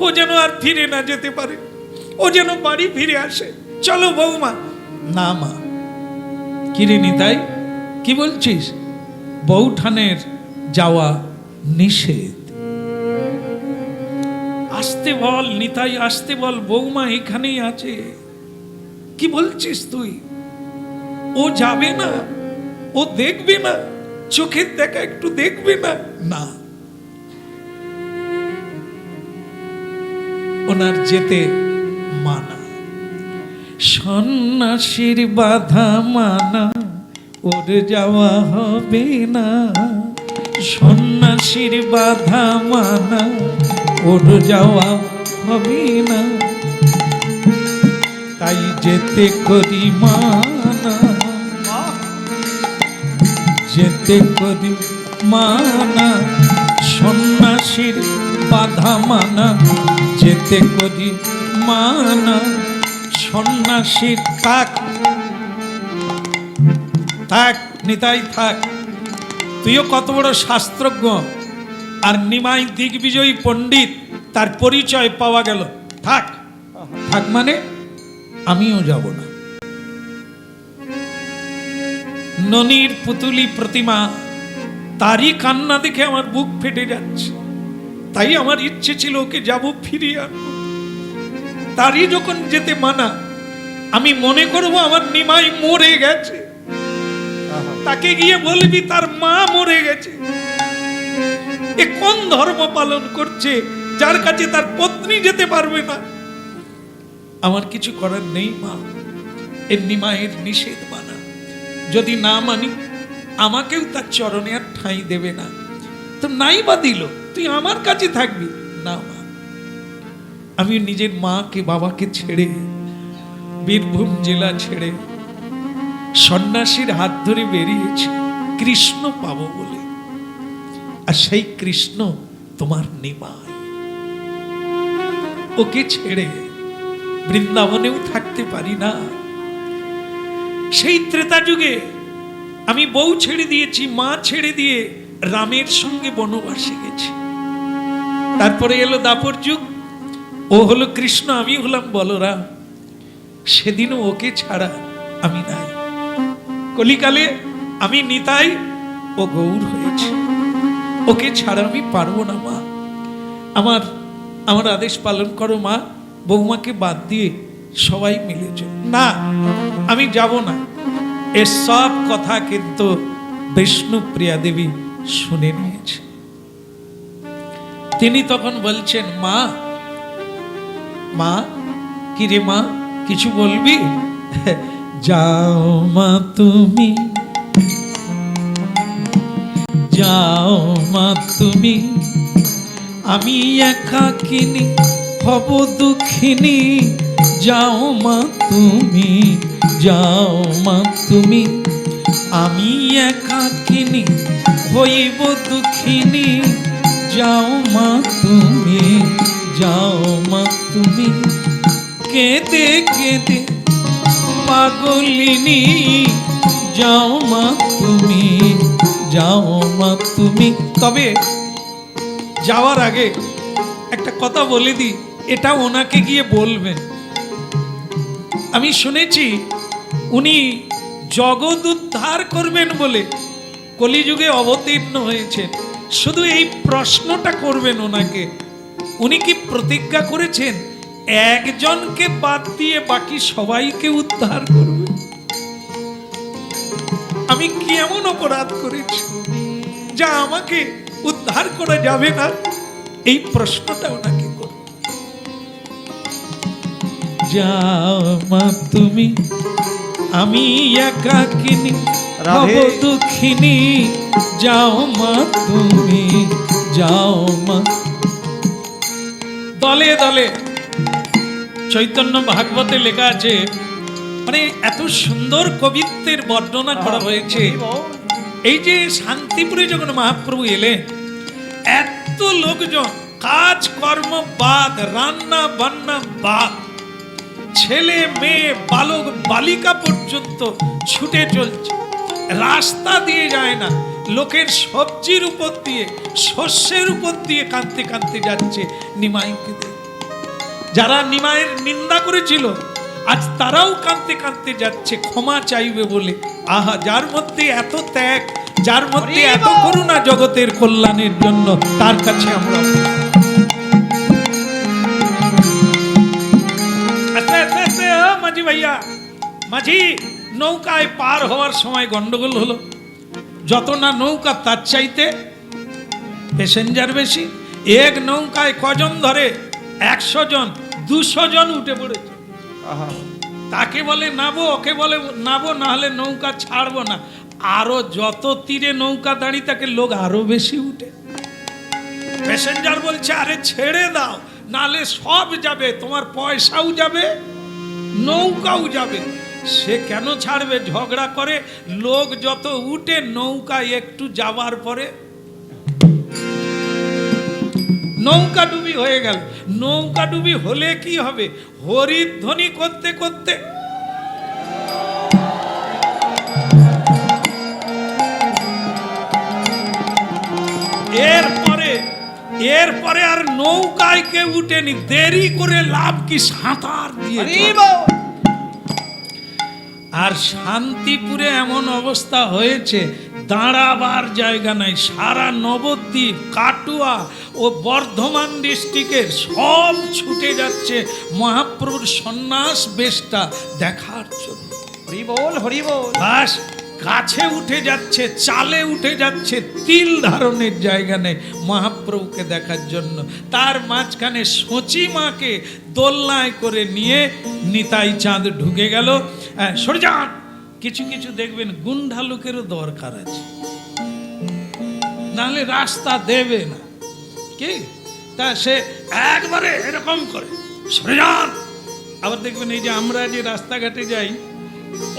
ও যেন আর ফিরে না যেতে পারে, ও যেন বাড়ি ফিরে আসে, চলো বৌমা। না মা। কিরে নিতাই, কি বলছিস? বৌঠানের যাওয়া নিষেধ। আসতে বল নিতাই, আসতে বল, বৌমা এখানেই আছে। কি বলছিস তুই? ও যাবে না, ও দেখবে না, চোখের দেখা একটু দেখবে না? না, ওনার যেতে মানা। সন্ন্যাসীর বাধা মানা, ওর যাওয়া হবে না। সন্ন্যাসীর বাধা মানা, ওর যাওয়া হবে না। তাই যেতে করি মানা, যেতে করি মানা। সন্ন্যাসীর বাধা মানা, যেতে করি মানা। সন্ন্যাসীর থাক থাক, নিতাই থাক। তুইও কত বড় শাস্ত্রজ্ঞ, আর নিমাই দিগ্বিজয়ী পণ্ডিত, তার পরিচয় পাওয়া গেল। থাক থাক মানে আমিও যাব না। ননির পুতুলি প্রতিমা, তারই কান্না দেখে আমার বুক ফেটে যাচ্ছে। তাই আমার ইচ্ছে ছিল ওকে যাব ফিরিয়ে আনবো। তারই যখন যেতে মানা, আমি মনে করব আমার নিমাই মরে গেছে। তাকে গিয়ে বলবি তার মা মরে গেছে। এ কোন ধর্ম পালন করছে যার কাছে তার পত্নী যেতে পারবে না? আমার কিছু করার নেই মা, এর নিমাইয়ের নিষেধ মানা। যদি না মানি আমাকেও তার চরণে আর ঠাঁই দেবে না। তো নাই বা দিল, তুই আমার কাছে থাকবি না মা। আমি নিজের মাকে বাবাকে ছেড়ে, বীরভূম জেলা ছেড়ে সন্ন্যাসীর হাত ধরে বেরিয়েছি কৃষ্ণ পাবো বলে। আর সেই কৃষ্ণ তোমার নিমাই। ওকে ছেড়ে বৃন্দাবনেও থাকতে পারি না। সেই ত্রেতা যুগে আমি বউ ছেড়ে দিয়েছি, মা ছেড়ে দিয়ে রামের সঙ্গে বনবাসে গেছি। তারপরে এলো দাপর যুগ, ও হলো কৃষ্ণ, আমি হলাম বলরাম। সেদিনও ওকে ছাড়া আমি নাই। কলিকালে আমি নিতাই, ও গৌর হয়েছে। ওকে ছাড়া আমি পারবো না মা। আমার আদেশ পালন করো মা। বৌমাকে বাদ দিয়ে সবাই মিলে চল। না, আমি যাব না। এ সব কথা কিন্তু বিষ্ণুপ্রিয়া দেবী শুনে নিয়েছে। তিনি তখন বলছেন, মা মা, কি রে মা, কিছু বলবি? যাও মা তুমি, যাও মা তুমি, আমি একাকিনী হব দুঃখিনী। যাও মা তুমি, যাও মা তুমি, আমি একাকিনী হইব দুঃখিনী। যাও মা তুমি, যাও মা তুমি, কেঁদে কেঁদে পাগলিনী। যাও মা তুমি, যাও মা তুমি। তবে যাওয়ার আগে একটা কথা বলে দিই, এটা ওনাকে গিয়ে বলবেন। আমি শুনেছি উনি জগৎ উদ্ধার করবেন বলে কলিযুগে অবতীর্ণ হয়েছেন। শুধু এই প্রশ্নটা করবেন ওনাকে, উনি কি প্রতিজ্ঞা করেছেন একজনকে বাদ দিয়ে বাকি সবাইকে উদ্ধার করবে? আমি কি এমন অপরাধ করেছি যা আমাকে উদ্ধার করা যাবে না? এই প্রশ্নটা ওনাকে করবে। যাও মা তুমি, আমি একাকিনী হব দুঃখিনী। যাও মা তুমি, যাও মা। দলে দলে চৈতন্য ভাগবতে লেখা আছে, মানে এত সুন্দর কবিত্বের বর্ণনা করা হয়েছে। এই যে শান্তিপুরে যখন মহাপ্রভু এলেন, এত লোকজন, কাজ কর্ম বাদ, রান্না বান্না বাদ, ছেলে মেয়ে বালক বালিকা পর্যন্ত ছুটে চলছে। রাস্তা দিয়ে যায় না, লোকের সবজির উপর দিয়ে, শস্যের উপর দিয়ে কাঁদতে কাঁদতে যাচ্ছে নিমাইকে দেখে। যারা নিমাইয়ের নিন্দা করেছিল আজ তারাও কাঁদতে কাঁদতে যাচ্ছে ক্ষমা চাইবে বলে। আহা, যার মধ্যে এত ত্যাগ, যার মধ্যে এত করুণা জগতের কল্যাণের জন্য, তার কাছে আমরা। আস্তে আস্তে আস্তে, মাঝি ভাইয়া, মাঝি, নৌকায় পার হওয়ার সময় গন্ডগোল হলো। যত না নৌকা তার চাইতে প্যাসেঞ্জার বেশি। এক নৌকায় কজন ধরে? 100 জন 200 জন উঠে পড়েছে। আহা, তাকে বলে নাবো, ওকে বলে নাবো, না হলে নৌকা ছাড়বো না। আরো যত তীরে নৌকা দাঁড়িয়ে থাকে লোক আরো বেশি উঠে। প্যাসেঞ্জার বলছে আরে ছেড়ে দাও, নালে সব যাবে, তোমার পয়সাও যাবে, নৌকাও যাবে। সে কেন ছাড়বে? ঝগড়া করে। লোক যত উঠে নৌকা একটু যাবার পরে নৌকা ডুবি হয়ে গেল। নৌকা ডুবি হলে কি হবে? হরিধ্বনি করতে করতে এরপরে আর নৌকায় কেউ উঠেনি। দেরি করে লাভ কি? সাঁতার দিয়ে হরি বল। আর শান্তিপুরে এমন অবস্থা হয়েছে, দাঁড়াবার জায়গা নাই। সারা নবদ্বীপ, কাটুয়া ও বর্ধমান ডিস্ট্রিক্টের সব ছুটে যাচ্ছে মহাপ্রভুর সন্ন্যাস বেশটা দেখার জন্য। হরি বল, হরি বল। বাস গাছে উঠে যাচ্ছে, চালে উঠে যাচ্ছে, তিল ধারণের জায়গা নেই মহাপ্রভুকে দেখার জন্য। তার মাঝখানে সচি মাকে দোলনায় করে নিয়ে নিতাই চাঁদ ঢুকে গেল। সরে যান। কিছু কিছু দেখবেন গুন্ডা লোকেরও দরকার আছে, নাহলে রাস্তা দেবে না। কি তা সে একবারে এরকম করে সরে যান। আবার দেখবেন এই যে আমরা যে রাস্তাঘাটে যাই,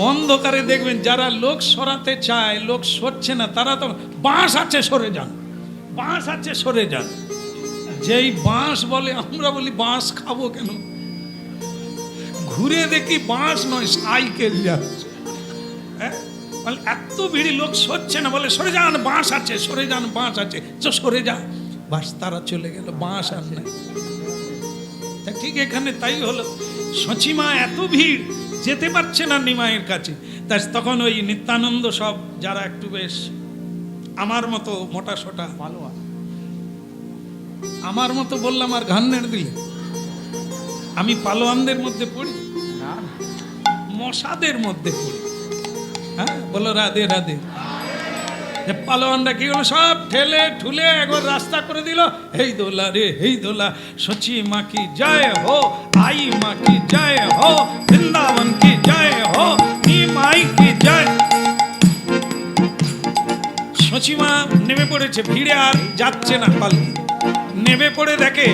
অন্ধকারে দেখবেন যারা লোক সরাতে চায়, লোক সরছে না, তারা তো বাঁশ আছে সরে যান, বাঁশ আছে সরে যান। যেই বাঁশ বলে, আমরা বলি বাঁশ খাবো কেন, ঘুরে দেখি বাঁশ নয় সাইকেল যাচ্ছে। হ্যাঁ, বলে এত ভিড়ি লোক সরছে না, বলে সরে যান বাঁশ আছে, সরে যান বাঁশ আছে, সরে যা। বাস তারা চলে গেল, বাঁশ আর নাই। তা ঠিক এখানে তাই হলো। সচিমা এত ভিড়, যেতে পারছে না নিমাইয়ের কাছে। তা তখন ওই নিত্যানন্দ সব যারা একটু বেশ আমার মতো মোটা সোটা, আমার মতো বললাম আর ঘান্নের দিলে, আমি পালোয়ানদের মধ্যে পড়ি, মশাদের মধ্যে পড়ি। হ্যাঁ বলো রাধে রাধে। পালোয়ানরা কি হলো, সব ঠেলে ঠুলে একবার রাস্তা করে দিল। হেই দোলা রে হেই দোলা, সচি মা কি জয় হো, আই মা কি জয় হো, বৃন্দাবন কি জয় হো, নিমাই কি জয়। সচি মা নেমে পড়েছে, ভিড়ে আর যাচ্ছে না পালকি। নেমে পড়ে দেখে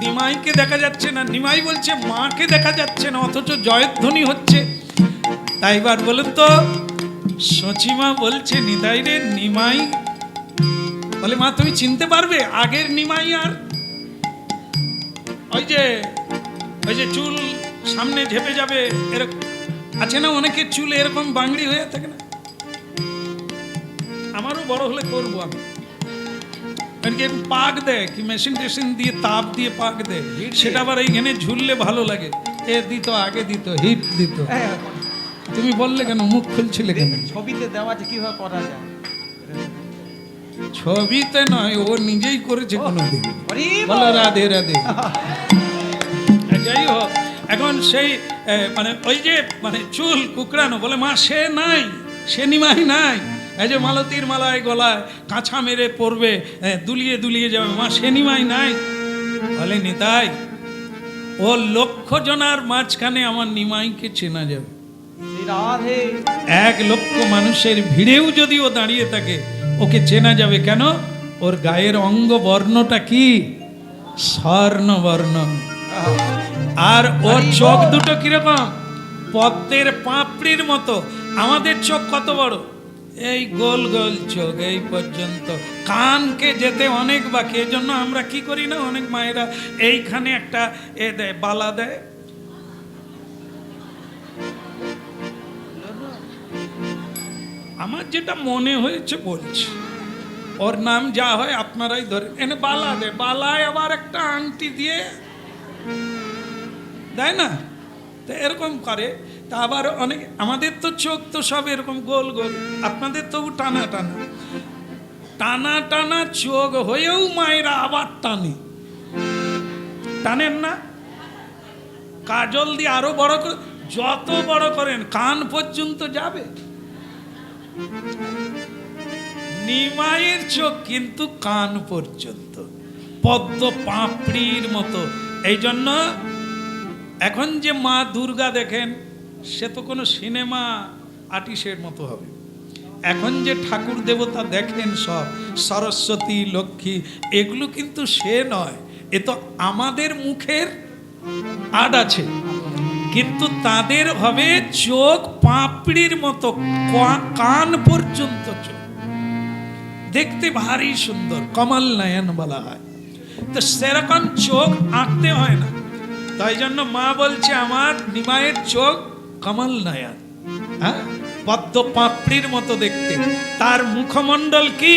নিমাইকে দেখা যাচ্ছে না। নিমাই বলছে মাকে দেখা যাচ্ছে না, অথচ জয়ধ্বনি হচ্ছে। তাই এবার বলুন তো, সচিমা বলছে নিতাই রে নিমাই, বলে মা তুমি চিনতে পারবে আগের নিমাই আর ওই যে চুল সামনে ঝেপে যাবে এরকম আছে না, অনেকের চুল এরকম বাংড়ি হয়ে থাকে না? আমারও বড় হলে করবো আমি। পাক দেয় কি মেশিন টেশিন দিয়ে, তাপ দিয়ে পাক দেয়, সেটা আবার এইখানে ঝুললে ভালো লাগে। এ দিত আগে দিত, হিট দিত। তুমি বললে কেন, মুখ খুলছিলে কেন? ছবিতে দেওয়া আছে, কিভাবে করা যায়? ছবিতে নয়, ও নিজেই করেছে কোনোদিন। হরি বলো বল। রাধে রাধে। যাই হোক, এখন সেই মানে ওই যে মানে চুল কুকড়ানো, বলে মা সে নাই, সে নিমাই নাই। এই যে মালতীর মালায় গলায় কাঁচা মেরে পড়বে, দুলিয়ে দুলিয়ে যাবে, মা সে নিমাই নাই। বলে নিতাই, ও 1,00,000 জনার মাঝখানে আমার নিমাইকে চেনা যাবে। রাধে। 1,00,000 মানুষের ভিড়েও যদি ও দাঁড়িয়ে থাকে, ওকে চেনা যাবে। কেন? ওর গায়ের অঙ্গ বর্ণটা কি? স্বর্ণবর্ণ। আর ওর চোখ দুটো কিরকম? পদ্মের পাপড়ির মতো। আমাদের চোখ কত বড়? এই গোল গোল চোখ এই পর্যন্ত। কানকে যেতে অনেক বাকি। এই জন্য আমরা কি করি না, অনেক মায়েরা এইখানে একটা দেয়, বালা দেয়। আমার যেটা মনে হয়েছে বলছি, ওর নাম যা হয় আপনারাই ধরেন। এনে বালা দেয়, বালায় আবার একটা আংটি দিয়ে দেয় না, তো এরকম করে। তা আবার অনেক, আমাদের তো চোখ তো সব এরকম গোল গোল, আপনাদের তো টানা টানা। টানা টানা চোখ হয়েও মায়েরা আবার টানে, টানেন না? কাজল দিয়ে আরো বড় করে, যত বড় করেন কান পর্যন্ত যাবে। নিমাইয়ের চোখ কিন্তু কান পর্যন্ত, পদ্ম পাপড়ির মতো। এই জন্য এখন যে মা দুর্গা দেখেন, সে তো কোনো সিনেমা আর্টিস্টের মতো হবে। এখন যে ঠাকুর দেবতা দেখেন সব সরস্বতী, লক্ষ্মী, এগুলো কিন্তু সে নয়, এ তো আমাদের মুখের আড আছে, কিন্তু তাদের হবে চোখ পাপড়ির মতো, কান পর্যন্ত চোখ, দেখতে ভারী সুন্দর, কমল নয়ন বলা হয়। তো সেরকম চোখ আঁকতে হয় না, তাই জন্য মা বলছে আমার নিমায়ের চোখ কমল নয়ন, হ্যাঁ, পদ্ম পাপড়ির মতো দেখতে। তার মুখমণ্ডল কি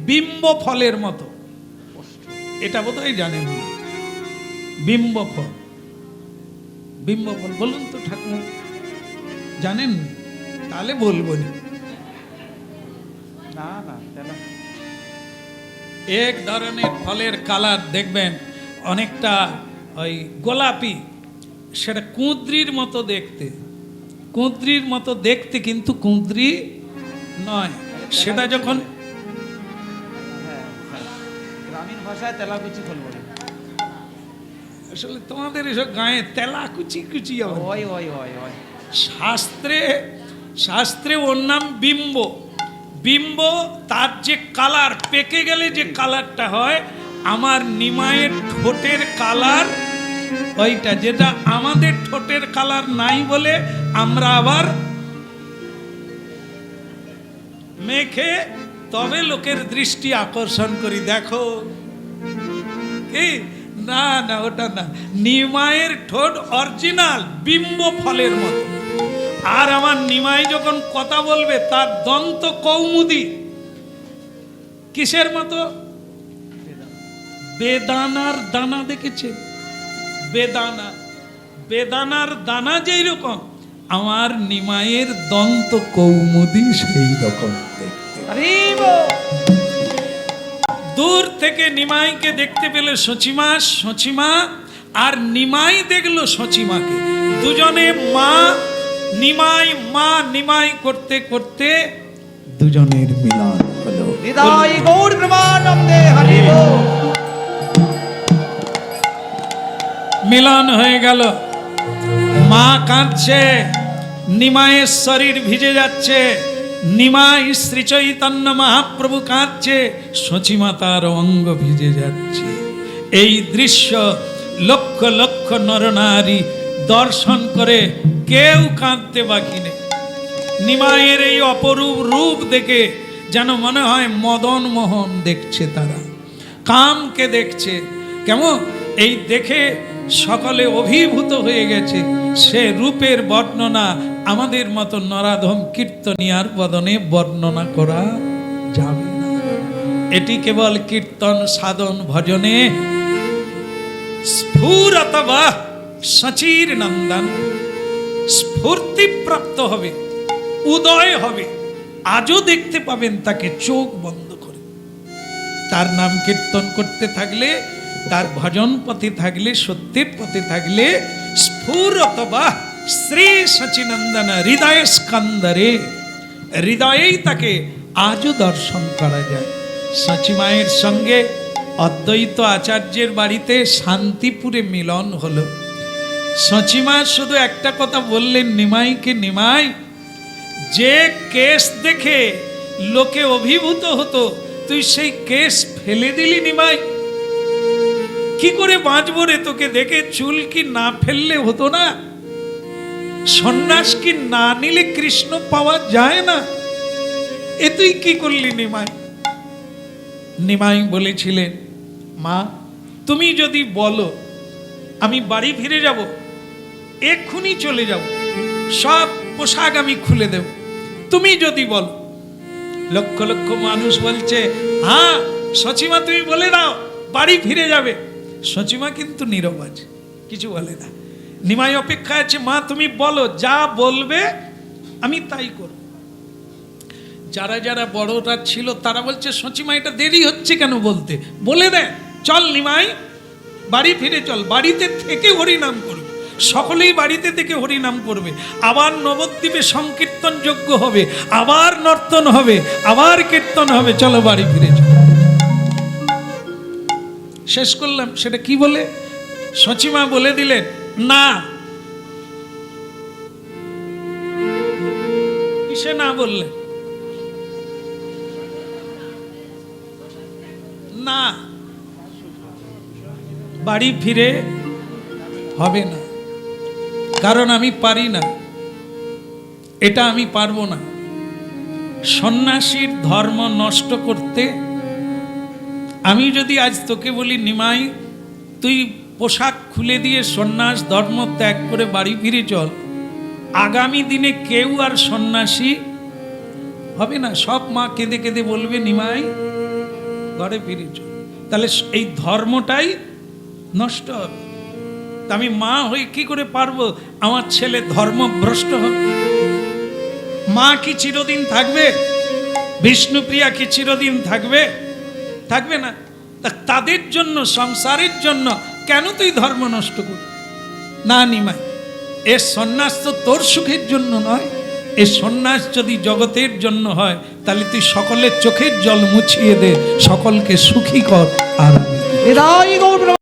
বিম্ব ফলের মতো, এটা বোধহয় জানেন না। বিম্ব ফল, বিম্ব ফল বলুন তো ঠাকুর, জানেন? তাহলে বলবো না। না না, তেলা এক ধরনের ফলের কালার দেখবেন অনেকটা ওই গোলাপি, সেটা কুঁদরির মতো দেখতে, কুঁদরির মতো দেখতে, কিন্তু কুঁদরি নয়। সেটা যখন হ্যাঁ, গ্রামীণ ভাষায় তেলাকুচি ফল বলে। আসলে তোমাদের এসব গায়ে তেলা কুচি কুচি হবে। ওই ওই ওই ওই শাস্ত্রে, শাস্ত্রে ওর নাম বিম্ব। বিম্ব, তার যে কালার, পেকে গেলে যে কালারটা হয়, আমার নিমায়ের ঠোঁটের কালার ওইটা, যেটা আমাদের ঠোঁটের কালার নাই বলে আমরা আবার মেখে তবে লোকের দৃষ্টি আকর্ষণ করি, দেখো কি না, না ওটা না, নিমায়ের ঠোঁট অরিজিনাল বিম্ব ফলের মতো। আর আমার নিমাই যখন কথা বলবে, তার দন্ত কৌমুদি কিসের মতো? বেদানার দানা দেখেছে? বেদানা, বেদানার দানা যেই রকম, আমার নিমায়ের দন্ত কৌমুদি সেই রকম দেখতে। দূর থেকে নিমাইকে দেখতে পেলে সচিমা, সচিমা আর নিমাই দেখলো সচিমাকে, দুজনে মা নিমাই, মা নিমাই করতে করতে দুজনের মিলন হলো। হৃদয় গৌর প্রেমানন্দে হরি বল। মিলন হয়ে গেল। মা কাঁদছে, নিমায়ের শরীর ভিজে যাচ্ছে, নিমাই শ্রী চৈতন্য মহাপ্রভু কাঁদছে, সচিমা তার অঙ্গ ভিজে যাচ্ছে। এই দৃশ্য লক্ষ লক্ষ নরনারী দর্শন করে কেউ কাঁদতে বাকি নেই। নিমায়ের এই অপরূপ রূপ দেখে যেন মনে হয় মদন মোহন দেখছে, তারা কামকে দেখছে। কেমন এই দেখে সকলে অভিভূত হয়ে গেছে। সে রূপের বর্ণনা আমাদের মতো নরাধম কীর্তনিয়ার বদনে বর্ণনা করা যাবে না। এটি কেবল কীর্তন সাধন ভজনে স্ফুরতবা সচির নন্দন, স্ফূর্তি প্রাপ্ত হবে, উদয় হবে। আজও দেখতে পাবেন তাকে চোখ বন্ধ করে। তার নাম কীর্তন করতে থাকলে, তার ভজন পথে থাকলে, সত্যের পথে থাকলে, স্ফুরতবা শ্রী সচিনন্দন হৃদয় স্কন্দরে, হৃদয়েই তাকে আজও দর্শন করা যায়। সচিমায়ের সঙ্গে অদ্বৈত আচার্যের বাড়িতে শান্তিপুরে মিলন হলো। সচিমা শুধু একটা কথা বললেন নিমাইকে, নিমাই, যে কেশ দেখে লোকে অভিভূত হতো, তুই সেই কেশ ফেলে দিলি নিমাই। কি করে বাঁচবো রে তোকে দেখে? চুল কি না ফেললে হতো না? সন্ন্যাস কি না নিলে কৃষ্ণ পাওয়া যায় না? এ তুই কি করলি নিমাই? নিমাই বলেছিলেন, মা তুমি যদি বলো আমি বাড়ি ফিরে যাব, এক্ষুনি চলে যাব, সব পোশাক আমি খুলে দেব, তুমি যদি বলো। লক্ষ লক্ষ মানুষ বলছে, হ্যাঁ সচিমা তুমি বলে দাও বাড়ি ফিরে যাবে। সচিমা কিন্তু নীরব আছে, কিছু বলে না। নিমাই অপেক্ষা আছে, মা তুমি বলো, যা বলবে আমি তাই করব। যারা যারা বড়রা ছিল তারা বলছে, সচিমা এটা দেরি হচ্ছে কেন বলতে, বলে দে, চল নিমাই বাড়ি ফিরে চল, বাড়িতে থেকে হরিনাম করবে, সকলেই বাড়িতে থেকে হরিনাম করবে, আবার নবদ্বীপে সংকীর্তন যজ্ঞ হবে, আবার নর্তন হবে, আবার কীর্তন হবে, চলো বাড়ি ফিরে চলো। শেষ করলাম, সেটা কি বলে? সচিমা বলে দিলেন না। কিসে না বললেন? না, বাড়ি ফিরে হবে না, কারণ আমি পারি না, এটা আমি পারবো না। সন্ন্যাসীর ধর্ম নষ্ট করতে আমি যদি আজ তোকে বলি নিমাই তুই পোশাক খুলে দিয়ে সন্ন্যাস ধর্ম ত্যাগ করে বাড়ি ফিরে চল, আগামী দিনে কেউ আর সন্ন্যাসী হবে না। সব মা কেঁদে কেঁদে বলবে নিমাই ঘরে ফিরে চল। তাহলে এই ধর্মটাই নষ্ট হবে। তা আমি মা হয়ে কি করে পারবো আমার ছেলে ধর্মভ্রষ্ট হবে? মা কি চিরদিন থাকবে? বিষ্ণুপ্রিয়া কি চিরদিন থাকবে? থাকবে না। তাদের জন্য, সংসারের জন্য কেন তুই ধর্ম নষ্ট করবি? না নিমাই, এ সন্ন্যাস তো তোর সুখের জন্য নয়, এ সন্ন্যাস যদি জগতের জন্য হয় তাহলে তুই সকলের চোখের জল মুছিয়ে দে, সকলকে সুখী কর। আর হৃদয় গৌর